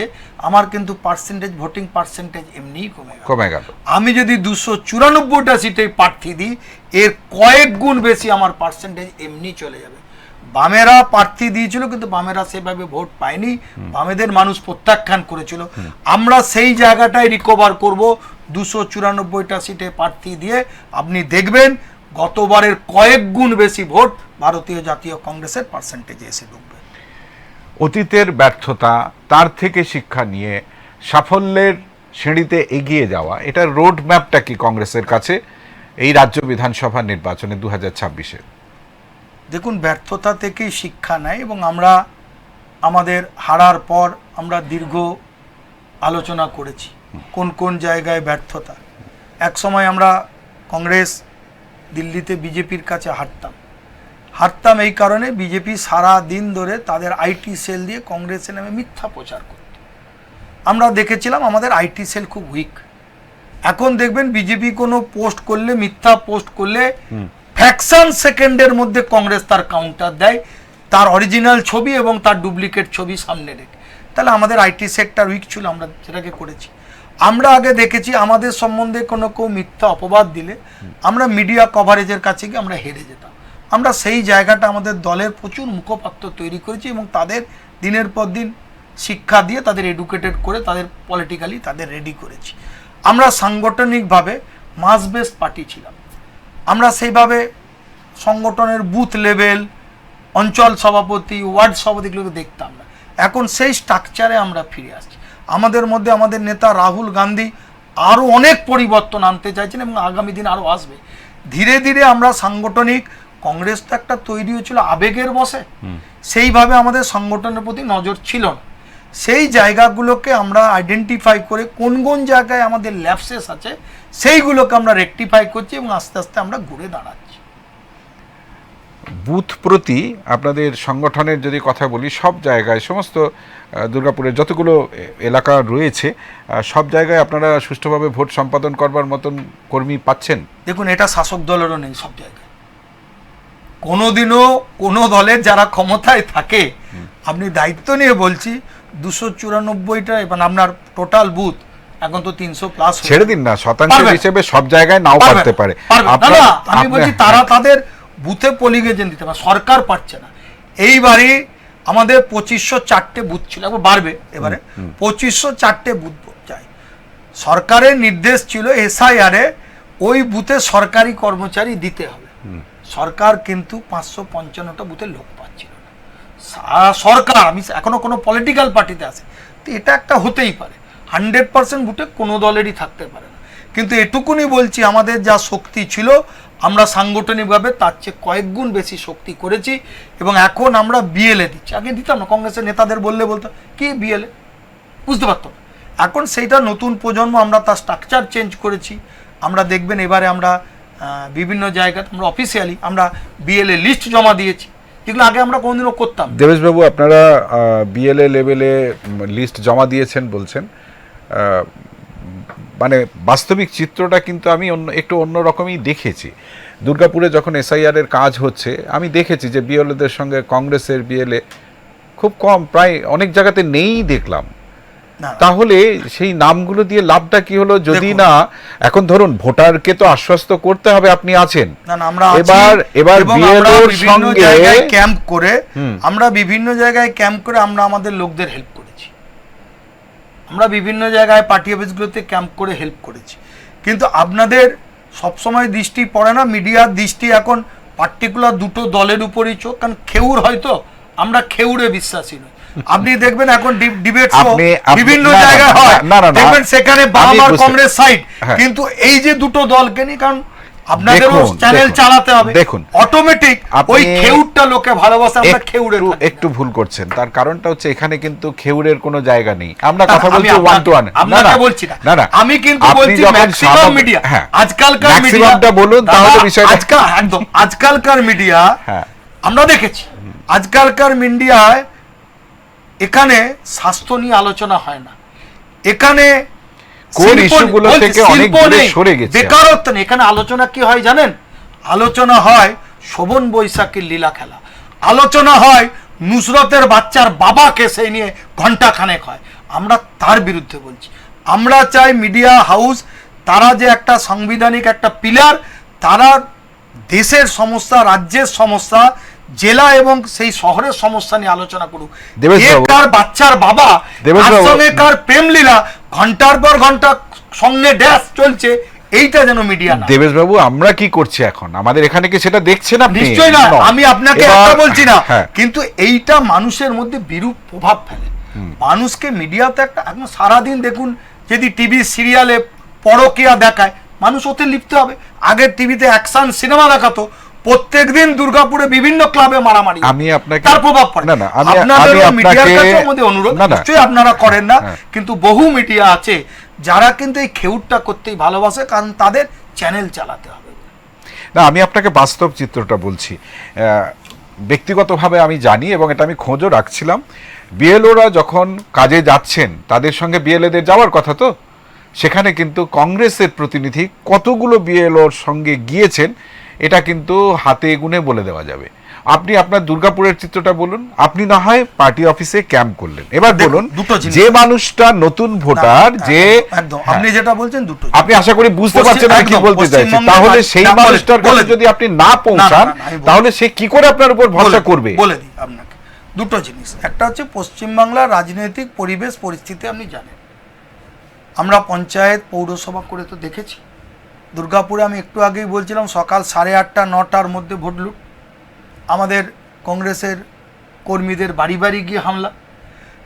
আমার কিন্তু পার্সেন্টেজ, ভোটিং পার্সেন্টেজ এমনিই কমে গেল। আমি যদি 294টা সিটে প্রার্থী দিই, এর কয়েক গুণ বেশি আমার পার্সেন্টেজ এমনি চলে যাবে। বামেরা প্রার্থী দিয়েছিল কিন্তু বামেরা সেভাবে ভোট পায়নি, বামেদের মানুষ প্রত্যাখ্যান করেছিল। আমরা সেই জায়গাটায় রিকভার করব 294টা সিটে প্রার্থী দিয়ে। আপনি দেখবেন গতবারের কয়েক গুণ বেশি ভোট ভারতীয় জাতীয় কংগ্রেসের পার্সেন্টেজে এসে ঢুকবে। অতীতের ব্যর্থতা, তার থেকে শিক্ষা নিয়ে সাফল্যের সিঁড়িতে এগিয়ে যাওয়া, এটার রোড ম্যাপটা কি কংগ্রেসের কাছে এই রাজ্য বিধানসভা নির্বাচনে 2026-এ? দেখুন, ব্যর্থতা থেকেই শিক্ষা নেয়, এবং আমরা আমাদের হারার পর আমরা দীর্ঘ আলোচনা করেছি কোন কোন জায়গায় ব্যর্থতা। এক সময় আমরা কংগ্রেস দিল্লিতে বিজেপির কাছে হারতাম এই কারণে, বিজেপি সারা দিন ধরে তাদের আইটি সেল দিয়ে কংগ্রেসের নামে মিথ্যা প্রচার করত। আমরা দেখেছিলাম আমাদের আইটি সেল খুব উইক। এখন দেখবেন বিজেপি কোনো পোস্ট করলে, মিথ্যা পোস্ট করলে ফ্র্যাকশন সেকেন্ডের মধ্যে কংগ্রেস তার কাউন্টার দেয়। তার অরিজিনাল ছবি এবং তার ডুপ্লিকেট ছবি সামনে রেখে। তাহলে আমাদের আইটি সেক্টর উইক ছিল, আমরা সেটাকে করেছি। আমরা আগে দেখেছি আমাদের সম্বন্ধে কোনো কেউ মিথ্যা অপবাদ দিলে আমরা মিডিয়া কভারেজের কাছে গিয়ে আমরা হেরে যেতাম। আমরা সেই জায়গাটা আমাদের দলের প্রচুর মুখপাত্র তৈরি করেছি এবং তাদের দিনের পর দিন শিক্ষা দিয়ে তাদের এডুকেটেড করে তাদের পলিটিক্যালি তাদের রেডি করেছি। আমরা সাংগঠনিকভাবে মাস বেস পার্টি ছিলাম। আমরা সেইভাবে সংগঠনের বুথ লেভেল, অঞ্চল সভাপতি, ওয়ার্ড সভাপতিগুলোকে দেখতাম না। এখন সেই স্ট্রাকচারে আমরা ফিরে আসছি। আমাদের মধ্যে আমাদের নেতা রাহুল গান্ধী আরও অনেক পরিবর্তন আনতে চাইছেন এবং আগামী দিন আরও আসবে। ধীরে ধীরে আমরা সাংগঠনিক, কংগ্রেস তো একটা তৈরি হয়েছিল আবেগের বশে, সেইভাবে আমাদের সংগঠনের প্রতি নজর ছিল না। সেই জায়গাগুলোকে আমরা আইডেন্টিফাই করে কোন কোন জায়গায় আমাদের ল্যাপসেস আছে সেইগুলোকে আমরা রেকটিফাই করছি এবং আস্তে আস্তে আমরা ঘুরে দাঁড়াচ্ছি। বুথ প্রতি আপনাদের সংগঠনের যদি কথা বলি, সব জায়গায় সমস্ত দুর্গাপুরের যতগুলো এলাকা রয়েছে সব জায়গায় আপনারা সুষ্ঠুভাবে ভোট সম্পাদন করবার মতন কর্মী পাচ্ছেন? দেখুন, এটা শাসক দলেরও নেই সব জায়গায়। কোনোদিনও কোনো দলের যারা ক্ষমতায় থাকে, আপনি দায়িত্ব নিয়ে বলছি, 294টা এবং আপনার টোটাল বুথ এখন তো 300+ ছেড়ে দিন না, শতাংশ হিসেবে সব জায়গায় নাও পারতে পারে। আমি বলছি তারা তাদের বুথে পোলিং এজেন্ট দিতে পারে, সরকার পারছে না। এইবারই আমাদের 2504টে বুথ ছিল, এখন বাড়বে, এবারে 2504টে বুথ চাই। সরকারের নির্দেশ ছিল এসআইআরে ওই বুথে সরকারি কর্মচারী দিতে হবে। সরকার কিন্তু 555টা বুথে লোক পাচ্ছিল না। সরকার, আমি এখনো কোনো পলিটিক্যাল পার্টিতে আছে, তো এটা একটা হতেই পারে, 100% বুথে কোনো দলেরই থাকতে পারে না। কিন্তু এটুকুনি বলছি, আমাদের যা শক্তি ছিল আমরা সাংগঠনিকভাবে তার চেয়ে কয়েক গুণ বেশি শক্তি করেছি এবং এখন আমরা বিএলএ দিচ্ছি। আগে দিতাম না, কংগ্রেসের নেতাদের বলতো কি বিএলএ, বুঝতে পারতাম। এখন সেইটা নতুন প্রজন্ম, আমরা তার স্ট্রাকচার চেঞ্জ করেছি। আমরা দেখবেন এবারে আমরা বিভিন্ন জায়গাতে আমরা অফিসিয়ালি আমরা বিএলএ লিস্ট জমা দিয়েছি, যেগুলো আগে আমরা কোনোদিনও করতাম। দেবেশবাবু, আপনারা বিএলএ লেভেলে লিস্ট জমা দিয়েছেন বলছেন, মানে বাস্তবিক চিত্রটা কিন্তু আমি একটু অন্যরকমই দেখেছি। দুর্গাপুরে যখন এসআইআর এর কাজ হচ্ছে আমি দেখেছি যে বিএলএদের সঙ্গে কংগ্রেসের বিএলএ খুব কম, প্রায় অনেক জায়গাতে নেই দেখলাম। তাহলে সেই নামগুলো দিয়ে লাভটা কি হলো? যদি না এখন ধরুন ভোটারকে তো আশ্বস্ত করতে হবে আপনি আছেন, এবার বিএলওর সঙ্গে ক্যাম্প করে আমরা বিভিন্ন জায়গায় ক্যাম্প করে আমরা আমাদের লোকদের হেল্প করেছি। আমরা বিভিন্ন জায়গায় পার্টি অফিসগুলোতে ক্যাম্প করে হেল্প করেছি। কিন্তু আপনাদের সবসময় দৃষ্টি পড়ে না, মিডিয়ার দৃষ্টি এখন পার্টিকুলার দুটো দলের উপরই চোখ। কারণ খেউর হয়তো, আমরা খেউরে বিশ্বাসী নই। আপনি দেখবেন এখন ডিবেট বিভিন্ন জায়গায় হয়, দেখবেন সেখানে বাম আর কংগ্রেস সাইড, কিন্তু এই যে দুটো দলকে নিয়ে, কারণ আপনাদেরও চ্যানেল চালাতে হবে, দেখুন অটোমেটিক ওই খেউরটা লোকে ভালোবাসে। আমরা খেউরে একটু ভুল করছেন, তার কারণটা হচ্ছে এখানে কিন্তু খেউরের কোনো জায়গা নেই। আমরা কথা বলছি ওয়ান টু ওয়ান, আপনাকে বলছি না, আমি কিন্তু বলছি ম্যাক্সিমাম মিডিয়া, আজকালকার মিডিয়াটা বলুন তাহলে বিষয়টা একদম আজকালকার মিডিয়া আমরা দেখেছি। আজকালকার মিডিয়ায় এখানে স্বাস্থ্য নিয়ে আলোচনা হয় না, এখানে কোন ইস্যুগুলো থেকে অনেক দূরে সরে গেছে, বেকারত্ব নেই। এখানে আলোচনা কি হয় জানেন? আলোচনা হয় শোভন বৈশাখীর লীলা খেলা, আলোচনা হয় নুসরতের বাচ্চার বাবাকে সেই নিয়ে ঘন্টা খানেক হয়। আমরা তার বিরুদ্ধে বলছি। আমরা চাই মিডিয়া হাউস, তারা যে একটা সাংবিধানিক একটা পিলার, তারা দেশের সমস্যা, রাজ্যের সমস্যা, জেলা এবং সেই শহরের সমস্যা নিয়ে আলোচনা করুক। কার বাচ্চার বাবা, তার সঙ্গে কার প্রেম লীলা ঘন্টার পর ঘন্টা সঙ্গে ড্যাশ চলছে, এইটা যেন মিডিয়া না। দেবেশবাবু, আমরা কি করছি এখন? আমাদের এখানে কি সেটা দেখছেন আপনি? নিশ্চয়ই না, আমি আপনাকে একটা বলছি না, কিন্তু এইটা মানুষের মধ্যে বিরূপ প্রভাব ফেলে। মানুষকে মিডিয়াতে একটা এখন সারাদিন দেখুন, যদি টিভি সিরিয়ালে পরকীয়া দেখায়, মানুষ ওতে লিপ্ত হবে। আগের টিভিতে অ্যাকশন সিনেমা দেখাতো, প্রত্যেকদিন দুর্গাপুরে বিভিন্ন ক্লাবে মারামারি, আমি আপনাকে তার প্রভাব পড়ে। আপনাদের মিডিয়ার কাছে আমাদের অনুরোধ, নিশ্চয়ই আপনারা করেন না, কিন্তু বহু মিডিয়া আছে যারা কিন্তু এই খেউরটা করতেই ভালোবাসে, কারণ তাদের চ্যানেল চালাতে হবে। না, আমি আপনাকে বাস্তব চিত্রটা বলছি। ব্যক্তিগতভাবে আমি জানি এবং এটা আমি খোঁজও রাখছিলাম, বিএলওরা যখন কাজে যাচ্ছেন তাদের সঙ্গে বিএলএদের যাওয়ার কথা, তো সেখানে কিন্তু কংগ্রেসের প্রতিনিধি কতগুলো বিএলওর সঙ্গে গিয়েছেন এটা কিন্তু হাতে গুনে বলে দেওয়া যাবে। আপনি আপনার দুর্গাপুরের চিত্রটা বলুন। আপনি না হয় পার্টি অফিসে ক্যাম্প করলেন, এবার বলুন দুটো জিনিস। যে মানুষটা নতুন ভোটার, যে একদম হ্যাঁ, আপনি যেটা বলছেন দুটো, আপনি আশা করি বুঝতে পারছেন আমি কি একদম, বলতে চাইছি। পশ্চিমবঙ্গের তাহলে সেই না, মানুষটার কাছে বলে- যদি আপনি না পৌঁছান, আমি বলি। তাহলে সে কি করে আপনার উপর ভরসা করবে? বলে দিই আপনাকে দুটো জিনিস। একটা হচ্ছে পশ্চিমবাংলার রাজনৈতিক পরিবেশ পরিস্থিতি আপনি জানেন, আমরা পঞ্চায়েত পৌরসভা করে তো দেখেছি। দুর্গাপুরে আমি একটু আগেই বলছিলাম সকাল 8:30 9টার মধ্যে ভোট লুট, আমাদের কংগ্রেসের কর্মীদের বাড়ি বাড়ি গিয়ে হামলা।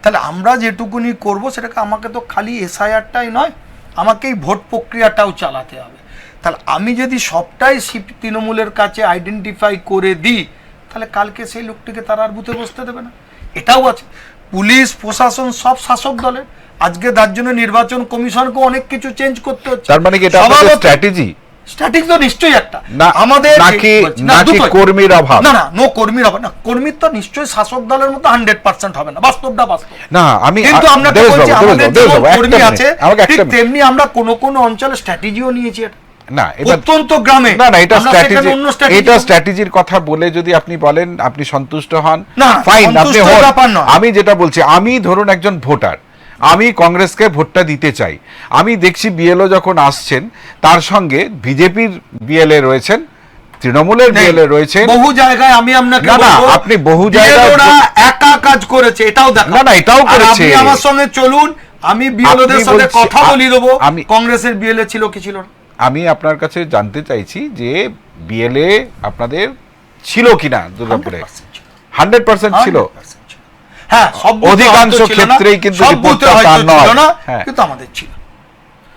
তাহলে আমরা যেটুকুনি করব সেটাকে আমাকে তো খালি এসআইআরটাই নয়, আমাকে এই ভোট প্রক্রিয়াটাও চালাতে হবে। তাহলে আমি যদি সবটাই তৃণমূলের কাছে আইডেন্টিফাই করে দিই, তাহলে কালকে সেই লোকটিকে তারা আর বুথে বসতে দেবে না। এটাও আছে, পুলিশ প্রশাসন সব শাসক দলের। আজকে তার জন্য নির্বাচন কমিশনকে অনেক কিছু চেঞ্জ করতে হচ্ছে। তার মানে কি এটা আপনাদের স্ট্র্যাটেজি? স্ট্র্যাটেজি তো নিশ্চয়ই একটা, না আমাদের নাকি দুটোই। কর্মীর অভাব? না, নো কর্মীর অভাব না, কর্মীর তো নিশ্চয়ই শাসক দলের মতো 100% হবে না, বাস্তবটা বাস্তব। না আমি কিন্তু আপনাকে দেবেশ বলছি বাবু, আমাদের দেবেশ যেমন বাবু, একটা কর্মী মিনিট, আছে আমাকে একটা ঠিক মিনিট। তেমনি আমরা কোন অঞ্চলে স্ট্র্যাটেজিও নিয়েছি। না এটা অত্যন্ত গ্রামে না এটা আমরা স্ট্র্যাটেজি, সেখানে অন্য strategy এটা করব। স্ট্র্যাটেজির কথা বলে যদি আপনি বলেন আপনি সন্তুষ্ট হন, না, ফাইন, আপনি সন্তুষ্টর হন। ব্যাপার নয়। আমি যেটা বলছি, আমি ধরুন একজন ভোটার, আমি কংগ্রেসকে ভোটটা দিতে চাই। আমি দেখছি বিএলও যখন আসছেন তার সঙ্গে বিজেপির বিএলএ রয়েছেন, তৃণমূলের বিএলএ রয়েছেন। বহু জায়গায় আমি আপনাকে না, না, বলবো, আপনি বহু জায়গায় BLO রা একা কাজ করেছে, এটাও দেখা। না, না, এটাও আর করেছে। আপনি আমার সঙ্গে চলুন, আমি বিএলওদের আপনি সাথে বলছি- কথা বলি দেবো, আমি- কংগ্রেসের বিএলএ ছিল কি ছিল না। আমি আপনার কাছে জানতে চাইছি যে বিএলএ আপনাদের ছিল কিনা দুর্গাপুরে? 100% ছিল। 100% ছিল। হ্যাঁ, সব বুথে অধিকাংশ হয়তো ছিল না, ক্ষেত্রেই কিন্তু সব রিপোর্টটা বুথে হয়তো তার ছিল নয়। না, হ্যাঁ। কিন্তু আমাদের ছিল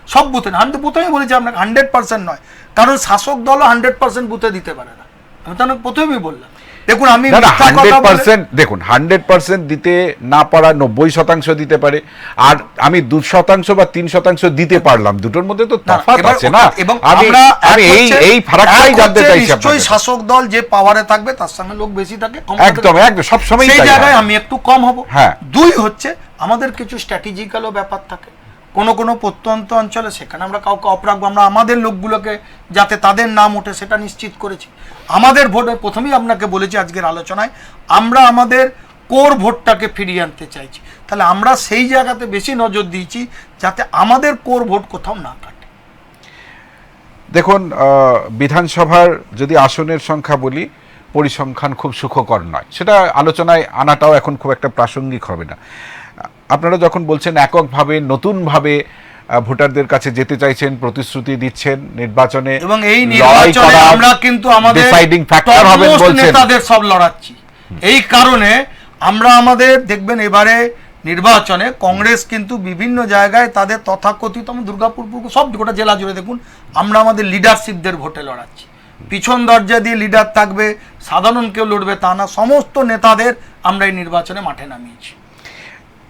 সব বুথে না। আমি তো প্রথমেই বলেছি আপনাকে 100% নয়, কারণ শাসক দলও 100% বুথে দিতে পারে না। আমি তো প্রথমেই বললাম, দেখুন আমি না, না, মিথ্যা কথা বলে- 100% দেখুন, 100% দিতে না পারা 90% দিতে পারে, আর আমি 2% বা 3% দিতে পারলাম, দুটোর মধ্যে তো না, তফাৎ এবার আছে না। এবং আমি আমরা আমি এক এই হচ্ছে- এই ফারাকটাই এক জানতে হচ্ছে চাইছি নিশ্চয়ই আপনার কাছে। শাসক দল যে পাওয়ারে থাকবে তার সঙ্গে লোক বেশি থাকে, ক্ষমতা একদম থাকে। একদম সবসময় সেই তাই জায়গায় হয়। আমি একটু কম হব। হ্যাঁ। দুই হচ্ছে আমাদের কিছু স্ট্র্যাটেজিক্যালও ব্যাপার থাকে, কোনো প্রত্যন্ত অঞ্চলে সেখানে আমরা কাউকে অফ রাখবো, আমরা আমাদের লোকগুলোকে যাতে তাদের নাম ওঠে সেটা নিশ্চিত করেছি। আমাদের ভোটে প্রথমেই আপনাকে বলেছি আজকের আলোচনায়, আমরা আমাদের কোর ভোটটাকে ফিরিয়ে আনতে চাইছি। তাহলে আমরা সেই জায়গাতে বেশি নজর দিয়েছি যাতে আমাদের কোর ভোট কোথাও না কাটে। দেখুন, বিধানসভার যদি আসনের সংখ্যা বলি, পরিসংখ্যান খুব সুখকর নয়, সেটা আলোচনায় আনাটাও এখন খুব একটা প্রাসঙ্গিক হবে না। আপনারা যখন বলছেন এককভাবে নতুনভাবে ভোটারদের কাছে যেতে চাইছেন, প্রতিশ্রুতি দিচ্ছেন নির্বাচনে, এবং এই লড়াই নির্বাচনে করার আমরা কিন্তু আমাদের ডিসাইডিং ফ্যাক্টর হবেন topmost বলছেন। নেতাদের সব লড়াচ্ছি। এই কারণে আমরা আমাদের দেখবেন এবারে নির্বাচনে কংগ্রেস কিন্তু বিভিন্ন জায়গায় তাদের তথাকথিত দুর্গাপুর সব গোটা জেলা জুড়ে দেখুন আমরা আমাদের লিডারশিপদের ভোটে লড়াচ্ছি। পিছন দরজা দিয়ে লিডার থাকবে, সাধারণ কেউ লড়বে তা না, সমস্ত নেতাদের আমরা এই নির্বাচনে মাঠে নামিয়েছি।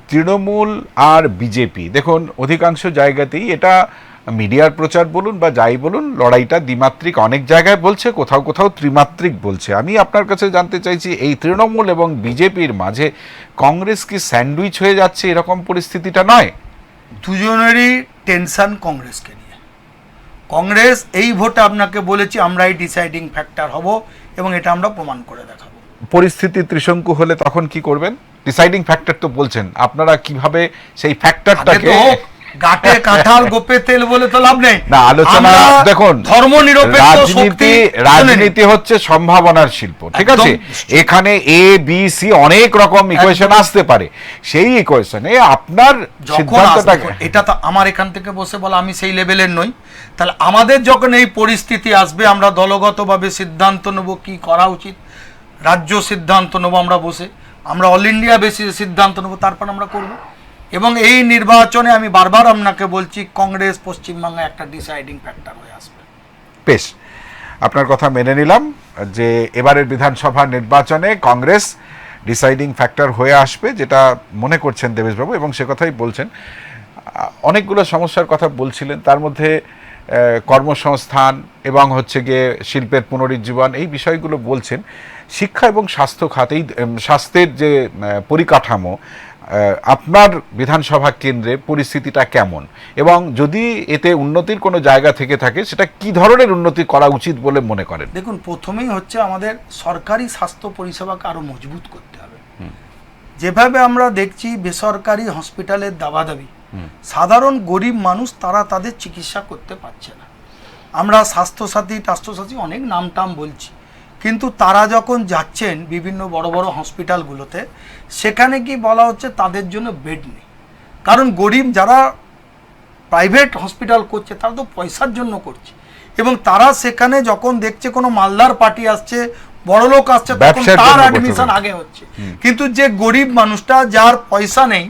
তৃণমূল আর বিজেপি, দেখুন অধিকাংশ জায়গাতেই এটা মিডিয়ার প্রচার বলুন বা যাই বলুন, লড়াইটা দ্বিমাত্রিক অনেক জায়গায় বলছে, কোথাও কোথাও ত্রিমাত্রিক বলছে। আমি আপনার কাছে জানতে চাইছি, এই তৃণমূল এবং বিজেপির মাঝে কংগ্রেস কি স্যান্ডউইচ হয়ে যাচ্ছে, এরকম পরিস্থিতিটা নয়? দুজনেরই টেনশন কংগ্রেসকে নিয়ে। কংগ্রেস এই ভোটে আপনাকে বলেছি আমরা এই ডিসাইডিং ফ্যাক্টর হব এবং এটা আমরা প্রমাণ করে দেখাবো। পরিস্থিতি ত্রিশঙ্কু হলে তখন কি করবেন? ডিসাইডিং ফ্যাক্টর তো বলছেন, আপনারা কিভাবে সেই ফ্যাক্টরটাকে গাটে কাঁঠাল গোপে তেল বলে তো লাভ নেই না, আলোচনা আমরা দেখুন, ধর্ম নিরপেক্ষ শক্তি রাজনীতি হচ্ছে সম্ভাবনার শিল্প, ঠিক আছে? একদম। এখানে এ বি সি অনেক রকম ইকুয়েশন আসতে পারে, সেই ইকুয়েশনে আপনার যখন সিদ্ধান্তটাকে আসবে, এটা তো আমার এখান থেকে বসে বলা, আমি সেই লেভেলের নই। তাহলে আমাদের যখন এই পরিস্থিতি আসবে আমরা দলগতভাবে সিদ্ধান্ত নেব কি করা উচিত, রাজ্য সিদ্ধান্ত নেব আমরা বসে, আমরা অল ইন্ডিয়া বেসিসে সিদ্ধান্ত নেব, তারপর আমরা করব। এবং এই নির্বাচনে আমি বারবার আপনাকে বলছি কংগ্রেস পশ্চিমবঙ্গে একটা ডিসাইডিং ফ্যাক্টর হয়ে আসবে। বেশ, আপনার কথা মেনে নিলাম যে এবারের বিধানসভা নির্বাচনে কংগ্রেস ডিসাইডিং ফ্যাক্টর হয়ে আসবে, যেটা মনে করছেন দেবেশবাবু, এবং সে কথাই বলছেন। অনেকগুলো সমস্যার কথা বলছিলেন, তার মধ্যে কর্মসংস্থান এবং হচ্ছে গিয়ে শিল্পের পুনরুজ্জীবন, এই বিষয়গুলো বলছেন। শিক্ষা এবং স্বাস্থ্য খাত, এই স্বাস্থ্যের যে পরিকাঠামো, আপনার বিধানসভা কেন্দ্রে পরিস্থিতিটা কেমন, এবং যদি এতে উন্নতির কোনো জায়গা থেকে থাকে সেটা কি ধরনের উন্নতি করা উচিত বলে মনে করেন? দেখুন, প্রথমেই হচ্ছে আমাদের সরকারি স্বাস্থ্য পরিষেবাকে আরো মজবুত করতে হবে। যেভাবে আমরা দেখছি বেসরকারি হসপিটালের দাবাদাবি, সাধারণ গরিব মানুষ তারা তাদের চিকিৎসা করতে পারছে না। আমরা স্বাস্থ্যসাথী অনেক নাম টাম বলছি, কিন্তু তারা যখন যাচ্ছেন বিভিন্ন বড় বড় হসপিটালগুলোতে, সেখানে কি বলা হচ্ছে তাদের জন্য বেড নেই। কারণ গরিব যারা প্রাইভেট হসপিটাল করছে তারা তো পয়সার জন্য করছে, এবং তারা সেখানে যখন দেখছে কোনো মালদার পার্টি আসছে, বড় লোক আসছে, তখন তার অ্যাডমিশন আগে হচ্ছে। কিন্তু যে গরিব মানুষটা, যার পয়সা নেই,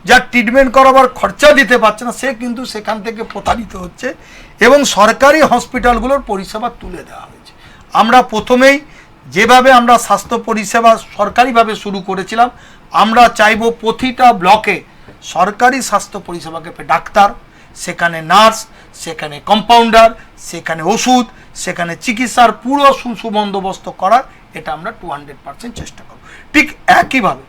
যার ট্রিটমেন্ট করাবার খরচা দিতে পারছে না, সে কিন্তু সেখান থেকে প্রতারিত হচ্ছে, এবং সরকারি হসপিটালগুলোর পরিষেবা তুলে দেওয়া হয়েছে। আমরা প্রথমেই যেভাবে আমরা স্বাস্থ্য পরিষেবা সরকারিভাবে শুরু করেছিলাম, আমরা চাইব প্রতিটা ব্লকে সরকারি স্বাস্থ্য পরিষেবাকে ডাক্তার, সেখানে নার্স, সেখানে কম্পাউন্ডার, সেখানে ওষুধ, সেখানে চিকিৎসার পুরো সুবন্দোবস্ত করার, এটা আমরা 200% চেষ্টা করব। ঠিক একইভাবে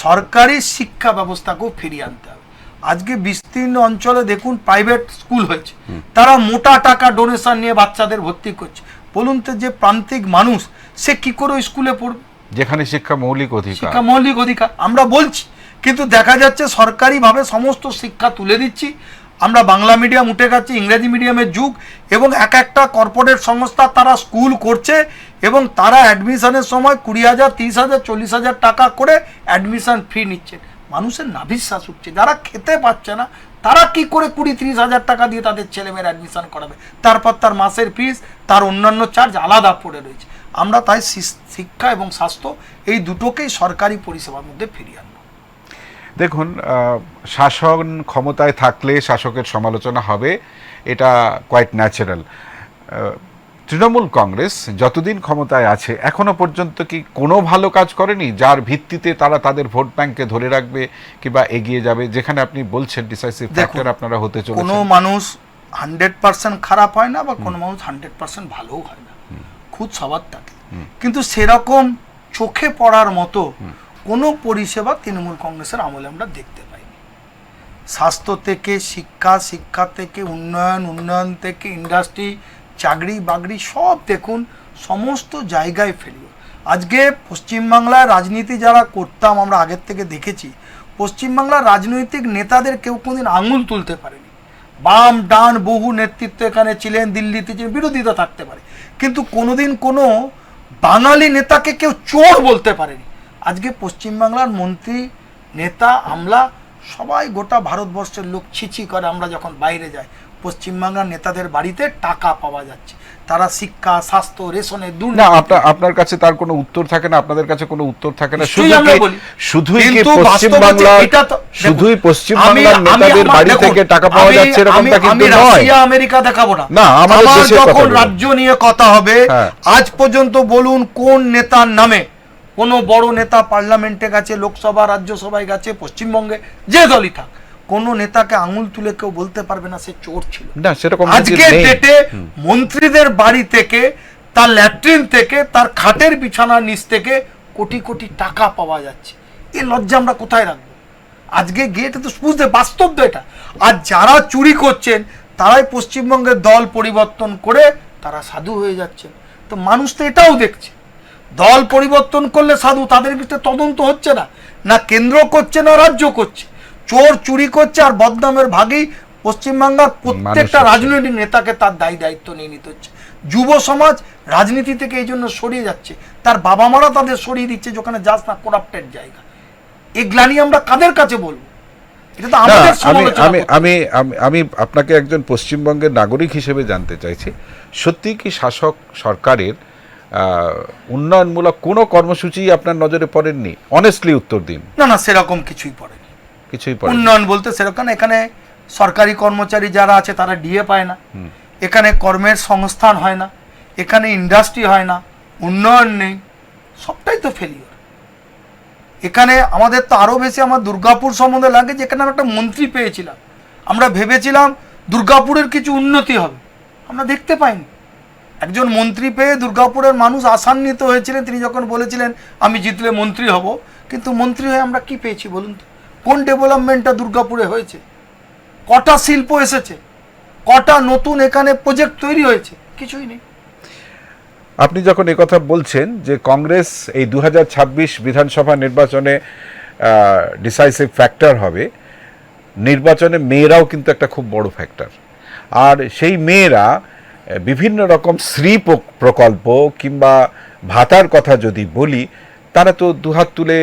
সরকারি শিক্ষা ব্যবস্থাকেও ফিরিয়ে আনতে হবে। আজকে বিস্তীর্ণ অঞ্চলে দেখুন প্রাইভেট স্কুল হয়েছে, তারা মোটা টাকা ডোনেশন নিয়ে বাচ্চাদের ভর্তি করছে। বলুন তো, যে প্রান্তিক মানুষ সে কি করে স্কুলে পড়বে, যেখানে শিক্ষা মৌলিক অধিকার আমরা বলছি, কিন্তু দেখা যাচ্ছে সরকারিভাবে সমস্ত শিক্ষা তুলে দিচ্ছি। আমরা বাংলা মিডিয়াম উঠে গেছে, ইংরেজি মিডিয়ামের যুগ, এবং একটা কর্পোরেট সংস্থা তারা স্কুল করছে, এবং তারা অ্যাডমিশনের সময় 20,000, 30,000, 40,000 টাকা করে অ্যাডমিশন ফি নিচ্ছে। মানুষের নাভিশ্বাস উঠছে, যারা খেতে পাচ্ছে না তারা কি করে 20-30,000 টাকা দিয়ে তাদের ছেলেমেয়ের অ্যাডমিশন করাবে? তারপর তার মাসের ফিস, তার অন্যান্য চার্জ আলাদা পড়ে রয়েছে। আমরা তাই শিক্ষা এবং স্বাস্থ্য এই দুটোকেই সরকারি পরিষেবার মধ্যে ফিরিয়ে আনবো। দেখুন, শাসন ক্ষমতায় থাকলে শাসকের সমালোচনা হবে, এটা কোয়াইট ন্যাচারাল। তৃণমূল কংগ্রেস যতদিন ক্ষমতায় আছে এখনো পর্যন্ত কি কোনো ভালো কাজ করেনি, যার ভিত্তিতে তারা তাদের ভোট ব্যাংককে ধরে রাখবে কিংবা এগিয়ে যাবে, যেখানে আপনি বলছেন ডিসাইসিভ ফ্যাক্টর আপনারা হতে চলেছেন? কোনো মানুষ 100% খারাপ হয় না, বা কোনো মানুষ 100% ভালোও হয় না, খুদ সবার থাকে। কিন্তু সেরকম চোখে পড়ার মতো কোনো পরিষেবা তৃণমূল কংগ্রেসের আমলে আমরা দেখতে পাইনি। স্বাস্থ্য থেকে শিক্ষা, শিক্ষা থেকে উন্নয়ন থেকে ইন্ডাস্ট্রি, চাকরি বাকরি, সব দেখুন সমস্ত জায়গায় ফেলিও। আজকে পশ্চিমবাংলায় রাজনীতি যারা করতাম আমরা আগের থেকে দেখেছি, পশ্চিমবাংলার রাজনৈতিক নেতাদের কেউ কোনোদিন আঙুল তুলতে পারেনি। বাম ডান বহু নেতৃত্ব এখানে ছিলেন, দিল্লিতে ছিলেন, বিরোধিতা থাকতে পারে, কিন্তু কোনোদিন কোনো বাঙালি নেতাকে কেউ চোর বলতে পারেনি। আজকে পশ্চিমবাংলার মন্ত্রী, নেতা, আমলা সবাই গোটা ভারতবর্ষের লোক ছিছি করে আমরা যখন বাইরে যাই। পশ্চিমবাংলার নেতাদের বাড়িতে টাকা পাওয়া যাচ্ছে, তারা শিক্ষা, স্বাস্থ্য, রেশনের দুর্নীতি। আপনার কাছে তার কোনো উত্তর থাকে না, আপনাদের কাছে কোনো উত্তর থাকে না, শুধুই পশ্চিমবাংলার নেতাদের বাড়ি থেকে টাকা পাওয়া যাচ্ছে এরকমটা কিন্তু নয়। আমেরিকা দেখাবো না, আমাদের যখন রাজ্য নিয়ে কথা হবে, আজ পর্যন্ত বলুন কোন নেতার নামে কোনো বড় নেতা পার্লামেন্টে গেছে, লোকসভা, রাজ্যসভায় গেছে, পশ্চিমবঙ্গে যে দলই থাক, কোন নেতাকে আঙুল তুলে কেউ বলতে পারবে না সে চোর ছিল না। সেরকম আজকে ডেটে মন্ত্রীদের বাড়ি থেকে, তার ল্যাট্রিন থেকে, তার খাটের বিছানার নিচ থেকে কোটি কোটি টাকা পাওয়া যাচ্ছে। এই লজ্জা আমরা কোথায় রাখবো? আজকে গিয়ে এটা তো বুঝতে বাস্তব তো এটা। আর যারা চুরি করছেন তারাই পশ্চিমবঙ্গের দল পরিবর্তন করে তারা সাধু হয়ে যাচ্ছেন। তো মানুষ তো এটাও দেখছে, দল পরিবর্তন করলে সাধু, তাদের ভিতরে তদন্ত হচ্ছে না, না কেন্দ্র করছে না রাজ্য করছে। চোর চুরি করছে আর বদনামের ভাগেই পশ্চিমবাংলার প্রত্যেকটা রাজনৈতিক নেতাকে তার দায়িত্ব নিয়ে নিতে হচ্ছে। যুব সমাজ রাজনীতি থেকে এই জন্য সরিয়ে যাচ্ছে, তার বাবা মারা তাদের সরিয়ে দিচ্ছে, যেখানে যাস না করাপ্টেড জায়গা। এই গ্লানি আমরা কাদের কাছে বলবো? এটা তো আমাদের সমালোচনা। আমি আপনাকে একজন পশ্চিমবঙ্গের নাগরিক হিসেবে জানতে চাইছি, সত্যি কি শাসক সরকারের উন্নয়নমূলক কোনো কর্মসূচি আপনার নজরে পড়েননি? অনেস্টলি উত্তর দিন। না, সেরকম কিছুই পড়েনি। উন্নয়ন বলতে সেরকম এখানে সরকারি কর্মচারী যারা আছে তারা ডিএ পায় না, এখানে কর্মের সংস্থান হয় না, এখানে ইন্ডাস্ট্রি হয় না, উন্নয়ন নেই, সবটাই তো ফেলিওর। এখানে আমাদের তো আরো বেশি আমার দুর্গাপুর সম্বন্ধে লাগে, যেখানে আমরা একটা মন্ত্রী পেয়েছিলাম, আমরা ভেবেছিলাম দুর্গাপুরের কিছু উন্নতি হবে, আমরা দেখতে পাইনি। একজন মন্ত্রী পেয়ে দুর্গাপুরের মানুষ আশান্বিত হয়েছিলেন, তিনি যখন বলেছিলেন আমি জিতলে মন্ত্রী হব, কিন্তু মন্ত্রী হয়ে আমরা কি পেয়েছি বলুন তো? কোন ডেভেলপমেন্টটা দুর্গাপুরে হয়েছে? কটা শিল্প এসেছে? কটা নতুন এখানে প্রজেক্ট তৈরি হয়েছে? কিছুই নেই। আপনি যখন একথা বলছেন যে কংগ্রেস এই 2026 বিধানসভা নির্বাচনে ডিসাইসিভ ফ্যাক্টর হবে, নির্বাচনে মেয়েরাও কিন্তু একটা খুব বড় ফ্যাক্টর। আর সেই মেয়েরা বিভিন্ন রকম শ্রী প্রকল্প কিংবা ভাতার কথা যদি বলি, তারা তো দুহাত তুলে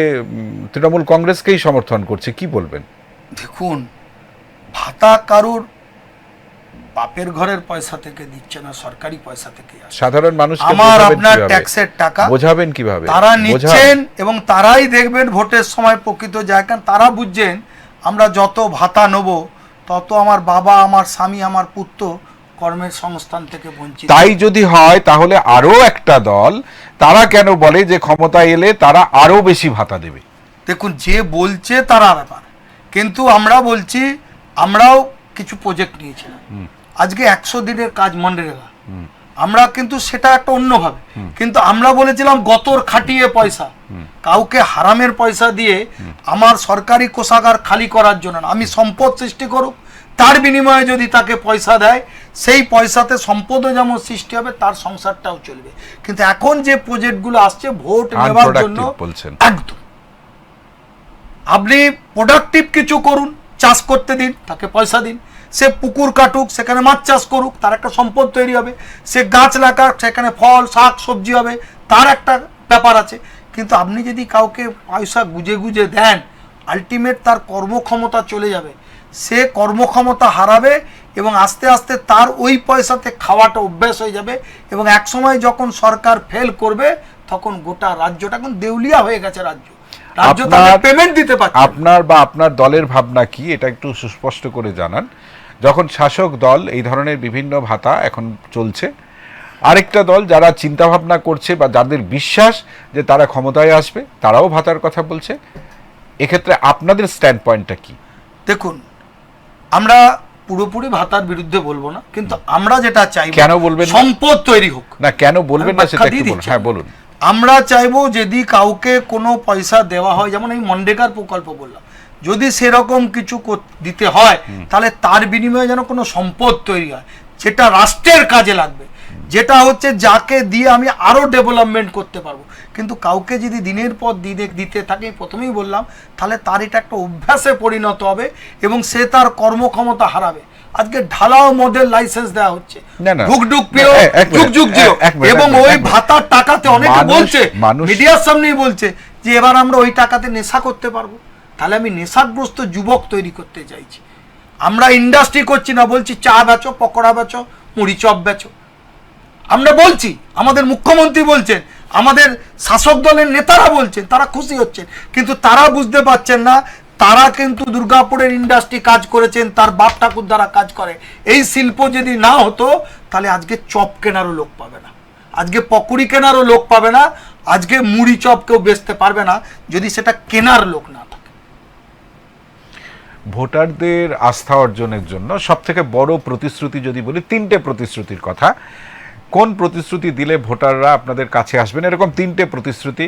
তৃণমূল কংগ্রেসকেই সমর্থন করছে, কি বলবেন? দেখুন, ভাতা কারুর বাপের ঘরের পয়সা থেকে দিচ্ছে না, সরকারি পয়সা থেকে আসছে। সাধারণ মানুষকে আমার বোঝাবেন আপনার কিভাবে? ট্যাক্সের টাকা বোঝাবেন কিভাবে? তারা নিচ্ছেন এবং তারাই দেখবেন ভোটের সময় প্রকৃত যায়। কারণ তারা বুঝছেন আমরা যত ভাতা নেব তত আমার বাবা, আমার স্বামী, আমার পুত্র কর্মের সংস্থান থেকে বঞ্চিত। তাই যদি হয় তাহলে আরো একটা দল তারা কেন বলে যে ক্ষমতায় এলে তারা আরো বেশি ভাতা দেবে? দেখুন, যে বলছে তারা ব্যাপার, কিন্তু আমরা বলছি আমরাও কিছু প্রজেক্ট নিয়েছিলাম। আজকে 100 দিনের কাজ মনরেগা, আমরা কিন্তু সেটা একটা অন্যভাবে, কিন্তু আমরা বলেছিলাম গতর খাটিয়ে পয়সা, কাউকে হারামের পয়সা দিয়ে আমার সরকারি কোষাগার খালি করার জন্য না, আমি সম্পদ সৃষ্টি করুক, তার বিনিময়ে যদি তাকে পয়সা দেয় সেই পয়সাতে সম্পদও যেমন সৃষ্টি হবে, তার সংসারটাও চলবে। কিন্তু এখন যে প্রজেক্টগুলো আসছে ভোট নেওয়ার জন্য, একদম আপনি প্রোডাক্টিভ কিছু করুন, চাষ করতে দিন, তাকে পয়সা দিন, সে পুকুর কাটুক, সেখানে মাছ চাষ করুক, তার একটা সম্পদ তৈরি হবে, সে গাছ লাগাক, সেখানে ফল শাক সবজি হবে, তার একটা ব্যাপার আছে। কিন্তু আপনি যদি কাউকে পয়সা গুজে গুজে দেন, আলটিমেট তার কর্মক্ষমতা চলে যাবে, সে কর্মক্ষমতা হারাবে এবং আস্তে আস্তে তার ওই পয়সাতে খাওয়াটা অভ্যাস হয়ে যাবে এবং একসময় যখন সরকার ফেল করবে তখন গোটা রাজ্যটা এখন দেউলিয়া হয়ে গেছে। রাজ্য তাকে পেমেন্ট দিতে পারছে। আপনার বা আপনার দলের ভাবনা কি, এটা একটু সুস্পষ্ট করে জানান। যখন শাসক দল এই ধরনের বিভিন্ন ভাতা এখন চলছে, আরেকটা দল যারা চিন্তা ভাবনা করছে বা যাদের বিশ্বাস যে তারা ক্ষমতায় আসবে, তারাও ভাতার কথা বলছে, এক্ষেত্রে আপনাদের স্ট্যান্ড পয়েন্টটা কি? দেখুন, আমরা পুরোপুরি ভাতার বিরুদ্ধে বলবো না, কিন্তু আমরা যেটা চাই, কেন বলবেন সম্পদ তৈরি হোক না, কেন বলবেন না সেটা একটু বলুন। হ্যাঁ বলুন। আমরা চাইবো যদি কাউকে কোনো পয়সা দেওয়া হয়, যেমন এই মনরেগার প্রকল্প বললাম, যদি সেরকম কিছু দিতে হয় তাহলে তার বিনিময়ে যেন কোনো সম্পদ তৈরি হয় যেটা রাষ্ট্রের কাজে লাগবে, যেটা হচ্ছে যাকে দিয়ে আমি আরো ডেভেলপমেন্ট করতে পারবো। কিন্তু কাউকে যদি দিনের পর দিনে দিতে থাকে, প্রথমেই বললাম, তাহলে তার এটা একটা অভ্যাসে পরিণত হবে এবং সে তার কর্মক্ষমতা হারাবে। আজকে ঢালাও মদের লাইসেন্স দেওয়া হচ্ছে, ঢুকঢুক পিও যুগ জিও, এবং ওই ভাতার টাকাতে অনেকে বলছে, মিডিয়ার সামনেই বলছে যে এবার আমরা ওই টাকাতে নেশা করতে পারবো। তাহলে আমি নেশাগ্রস্ত যুবক তৈরি করতে চাইছি। আমরা ইন্ডাস্ট্রি করছি না, বলছি চা বেচো, পকোড়া বেচো, মুড়ি চপ বেচো। আমরা বলছি, আমাদের মুখ্যমন্ত্রী বলছেন, আমাদের শাসক দলের নেতারা বলছেন, তারা খুশি হচ্ছেন, কিন্তু তারা বুঝতে পারছেন না তারা কিন্তু দুর্গাপুরের ইন্ডাস্ট্রি কাজ করেছেন, তার বাপ ঠাকুর দ্বারা কাজ করে। এই শিল্প যদি না হতো তাহলে আজকে চপ কেনারও লোক পাবে না, আজকে পকুড়ি কেনারও লোক পাবে না, আজকে মুড়ি চপ কেউ বেচতে পারবে না যদি সেটা কেনার লোক না থাকে। ভোটারদের আস্থা অর্জনের জন্য সব থেকে বড় প্রতিশ্রুতি যদি বলি, 3টে প্রতিশ্রুতির কথা, কোন প্রতিশ্রুতি দিলে ভোটাররা আপনাদের কাছে আসবেন, এরকম 3টে প্রতিশ্রুতি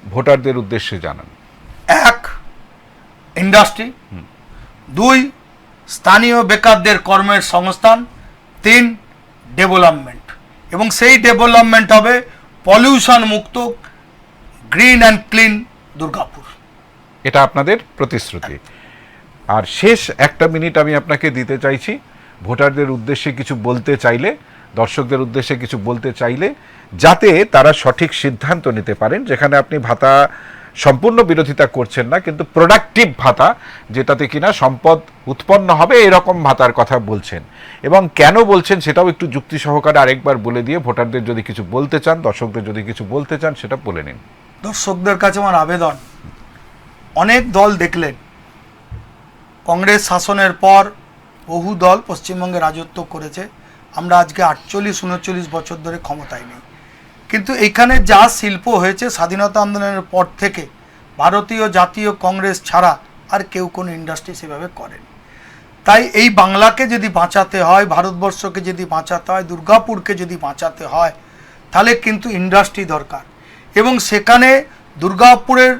ভোটারদের উদ্দেশ্যে জানান। 1, ইন্ডাস্ট্রি, 2, স্থানীয় বেকারদের কর্মের সংস্থান, 3, ডেভেলপমেন্ট, এবং সেই ডেভেলপমেন্ট হবে পলিউশন মুক্ত, গ্রিন অ্যান্ড ক্লিন দুর্গাপুর। এটা আপনাদের প্রতিশ্রুতি। আর শেষ 1 মিনিট আমি আপনাকে দিতে চাইছি, ভোটারদের উদ্দেশ্যে কিছু বলতে চাইলে, দর্শকদের উদ্দেশ্যে কিছু বলতে চাইলে, যাতে তারা সঠিক সিদ্ধান্ত নিতে পারেন, যেখানে আপনি ভাতা সম্পূর্ণ বিরোধিতা করছেন না, কিন্তু প্রোডাক্টিভ ভাতা যেটাতে কিনা সম্পদ উৎপন্ন হবে এরকম ভাতার কথা বলছেন, এবং কেন বলছেন সেটাও একটু যুক্তি সহকারে আরেকবার বলে দিয়ে ভোটারদের যদি কিছু বলতে চান, দর্শকদের যদি কিছু বলতে চান, সেটা বলে নিন। দর্শকদের কাছে আমার আবেদন, অনেক দল দেখলেন, কংগ্রেস শাসনের পর বহু দল পশ্চিমবঙ্গে রাজত্ব করেছে, আমরা আজকে 48-39 বছর ধরে ক্ষমতায় নেই, কিন্তু এখানে যা শিল্প হয়েছে স্বাধীনতা আন্দোলনের পর থেকে ভারতীয় জাতীয় কংগ্রেস ছাড়া আর কেউ কোনো ইন্ডাস্ট্রি সেভাবে করেনি। তাই এই বাংলাকে যদি বাঁচাতে হয়, ভারতবর্ষকে যদি বাঁচাতে হয়, দুর্গাপুরকে যদি বাঁচাতে হয়, তাহলে কিন্তু ইন্ডাস্ট্রি দরকার, এবং সেখানে দুর্গাপুরের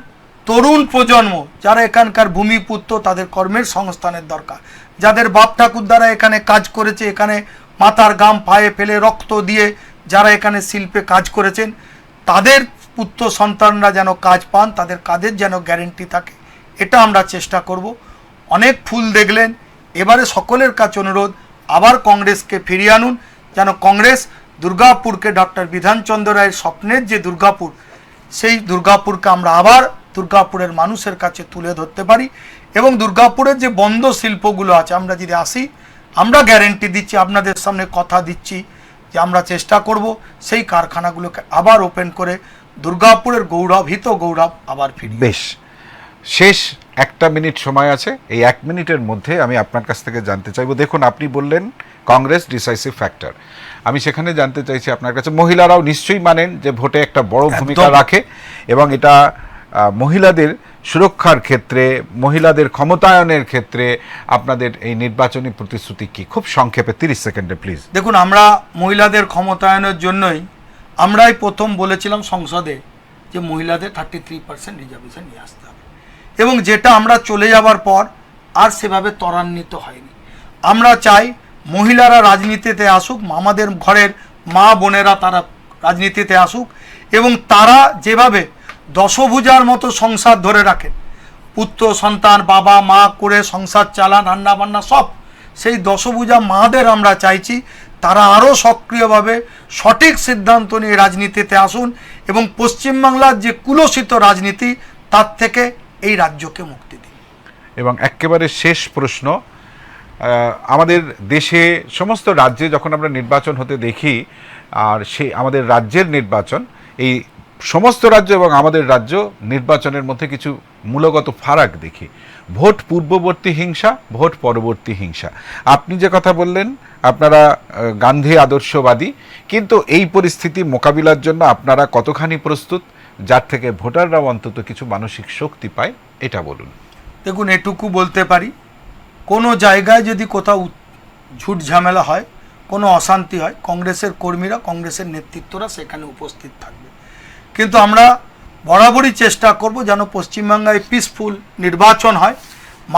তরুণ প্রজন্ম যারা এখানকার ভূমিপুত্র, তাদের কর্মের সংস্থানের দরকার। যাদের বাপ ঠাকুর দ্বারা এখানে কাজ করেছে, এখানে মাথার ঘাম পায়ে ফেলে রক্ত দিয়ে যারা এখানে শিল্পে কাজ করেছেন, তাদের পুত্র সন্তানরা যেন কাজ পান, তাদের কাজের যেন গ্যারেন্টি থাকে, এটা আমরা চেষ্টা করব। অনেক ফুল দেখলেন, এবারে সকলের কাছে অনুরোধ, আবার কংগ্রেসকে ফিরিয়ে আনুন, যেন কংগ্রেস দুর্গাপুরকে ডক্টর বিধানচন্দ্র রায়ের স্বপ্নের যে দুর্গাপুর, সেই দুর্গাপুরকে আমরা আবার দুর্গাপুরের মানুষের কাছে তুলে ধরতে পারি। এবং দুর্গাপুরের যে বন্ধ শিল্পগুলো আছে, আমরা যদি আসি, আমরা গ্যারেন্টি দিচ্ছি, আপনাদের সামনে কথা দিচ্ছি যে আমরা চেষ্টা করব সেই কারখানাগুলোকে আবার ওপেন করে দুর্গাপুরের গৌরব, হিত গৌরব আবার ফিরি। বেশ, শেষ 1 মিনিট সময় আছে। এই 1 মিনিটের মধ্যে আমি আপনার কাছ থেকে জানতে চাইবো, দেখুন আপনি বললেন কংগ্রেস ডিসাইসিভ ফ্যাক্টর, আমি সেখানে জানতে চাইছি আপনার কাছে, মহিলারাও নিশ্চয়ই মানেন যে ভোটে একটা বড় ভূমিকা রাখে এবং এটা মহিলাদের সুরক্ষার ক্ষেত্রে, মহিলাদের ক্ষমতায়নের ক্ষেত্রে আপনাদের এই নির্বাচনী প্রতিশ্রুতি কি? খুব সংক্ষেপে 30 সেকেন্ডে প্লিজ। দেখুন, আমরা মহিলাদের ক্ষমতায়নের জন্যই আমরাই প্রথম বলেছিলাম সংসদে যে মহিলাদের 33% রিজার্ভেশন নিয়ে আসতে হবে, এবং যেটা আমরা চলে যাওয়ার পর আর সেভাবে ত্বরান্বিত হয়নি। আমরা চাই মহিলারা রাজনীতিতে আসুক, আমাদের ঘরের মা বোনেরা তারা রাজনীতিতে আসুক, এবং তারা যেভাবে দশভুজার মতো সংসার ধরে রাখেন, পুত্র সন্তান বাবা মা করে সংসার চালান, রান্না বান্না সব, সেই দশভুজা মাদের আমরা চাইছি তারা আরও সক্রিয়ভাবে সঠিক সিদ্ধান্ত নিয়ে রাজনীতিতে আসুন এবং পশ্চিমবাংলার যে কুলসিত রাজনীতি তার থেকে এই রাজ্যকে মুক্তি দিন। এবং একেবারে শেষ প্রশ্ন, আমাদের দেশে সমস্ত রাজ্যে যখন আমরা নির্বাচন হতে দেখি, আর সেই আমাদের রাজ্যের নির্বাচন, এই সমস্ত রাজ্য এবং আমাদের রাজ্য নির্বাচনের মধ্যে কিছু মূলগত ফারাক দেখি। ভোট পূর্ববর্তী হিংসা, ভোট পরবর্তী হিংসা। আপনি যে কথা বললেন, আপনারা গান্ধী আদর্শবাদী, কিন্তু এই পরিস্থিতি মোকাবিলার জন্য আপনারা কতখানি প্রস্তুত, যার থেকে ভোটাররাও অন্তত কিছু মানসিক শক্তি পায়, এটা বলুন। দেখুন, এটুকু বলতে পারি, কোনো জায়গায় যদি কোথাও ঝুট ঝামেলা হয়, কোনো অশান্তি হয়, কংগ্রেসের কর্মীরা, কংগ্রেসের নেতৃত্বরা সেখানে উপস্থিত থাকবে। কিন্তু আমরা বরাবরই চেষ্টা করব যেন পশ্চিমবাংলায় পিসফুল নির্বাচন হয়,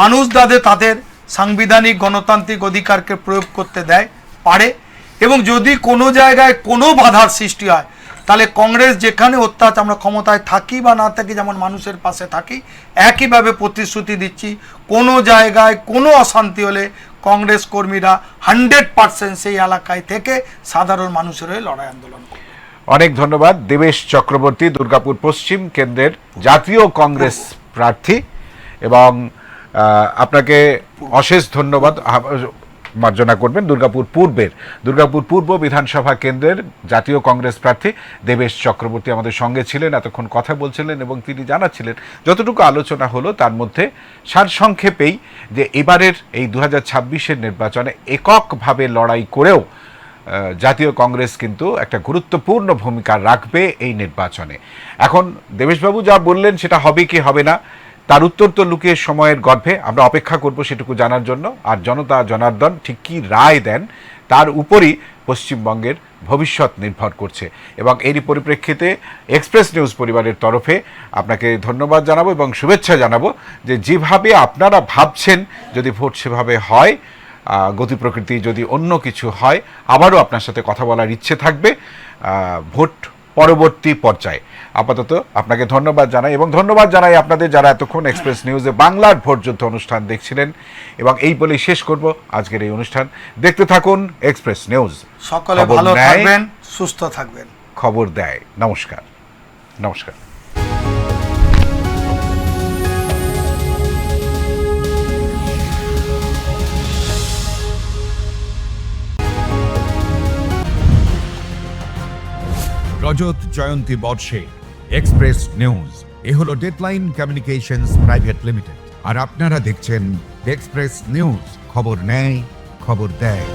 মানুষ তাদের সাংবিধানিক গণতান্ত্রিক অধিকারকে প্রয়োগ করতে দেয় পারে, এবং যদি কোনো জায়গায় কোনো বাধার সৃষ্টি হয়, তাহলে কংগ্রেস যেখানে অত্যাচার আমরা ক্ষমতায় থাকি বা না থাকি, যেমন মানুষের পাশে থাকি, একইভাবে প্রতিশ্রুতি দিচ্ছি কোনো জায়গায় কোনো অশান্তি হলে কংগ্রেস কর্মীরা 100% সেই এলাকায় থেকে সাধারণ মানুষের হয়ে লড়াই আন্দোলন করবে। অনেক ধন্যবাদ। দেবেশ চক্রবর্তী, দুর্গাপুর পশ্চিম কেন্দ্রের জাতীয় কংগ্রেস প্রার্থী, এবং আপনাকে অশেষ ধন্যবাদ। মার্জনা করবেন, দুর্গাপুর পূর্ব বিধানসভা কেন্দ্রের জাতীয় কংগ্রেস প্রার্থী দেবেশ চক্রবর্তী আমাদের সঙ্গে ছিলেন, এতক্ষণ কথা বলছিলেন এবং তিনি জানাচ্ছিলেন যতটুকু আলোচনা হলো তার মধ্যে সারসংক্ষেপেই যে এবারের এই 2026-এর নির্বাচনে এককভাবে লড়াই করেও জাতীয় কংগ্রেস কিন্তু একটা গুরুত্বপূর্ণ ভূমিকা রাখবে এই নির্বাচনে। এখন দেবেশবাবু যা বললেন সেটা হবে কি হবে না তার উত্তর তো লুকিয়ে সময়ের গর্ভে, আমরা অপেক্ষা করব সেটুকু জানার জন্য। আর জনতা জনার্দন ঠিক কী রায় দেন তার উপরই পশ্চিমবঙ্গের ভবিষ্যৎ নির্ভর করছে। এবং এরই পরিপ্রেক্ষিতে এক্সপ্রেস নিউজ পরিবারের তরফে আপনাকে ধন্যবাদ জানাবো এবং শুভেচ্ছা জানাবো যে যেভাবে আপনারা ভাবছেন যদি ভোট সেভাবে হয়, গতি প্রকৃতি যদি অন্য কিছু হয়, আবারও আপনার সাথে কথা বলার ইচ্ছে থাকবে ভোট পরবর্তী পর্যায়ে। আপাতত আপনাকে ধন্যবাদ জানাই এবং ধন্যবাদ জানাই আপনাদের যারা এতক্ষণ এক্সপ্রেস নিউজে বাংলার ভোট যুদ্ধ অনুষ্ঠান দেখছিলেন। এবং এই বলেই শেষ করব আজকের এই অনুষ্ঠান। দেখতে থাকুন এক্সপ্রেস নিউজ। সকলে ভালো থাকবেন, সুস্থ থাকবেন, খবর দেয়। নমস্কার। নমস্কার। রজত জয়ন্তী বর্ষে এক্সপ্রেস নিউজ, এ হলো ডেডলাইন কমিউনিকেশনস প্রাইভেট লিমিটেড, আর আপনারা দেখছেন এক্সপ্রেস নিউজ, খবর নেয়, খবর দেয়।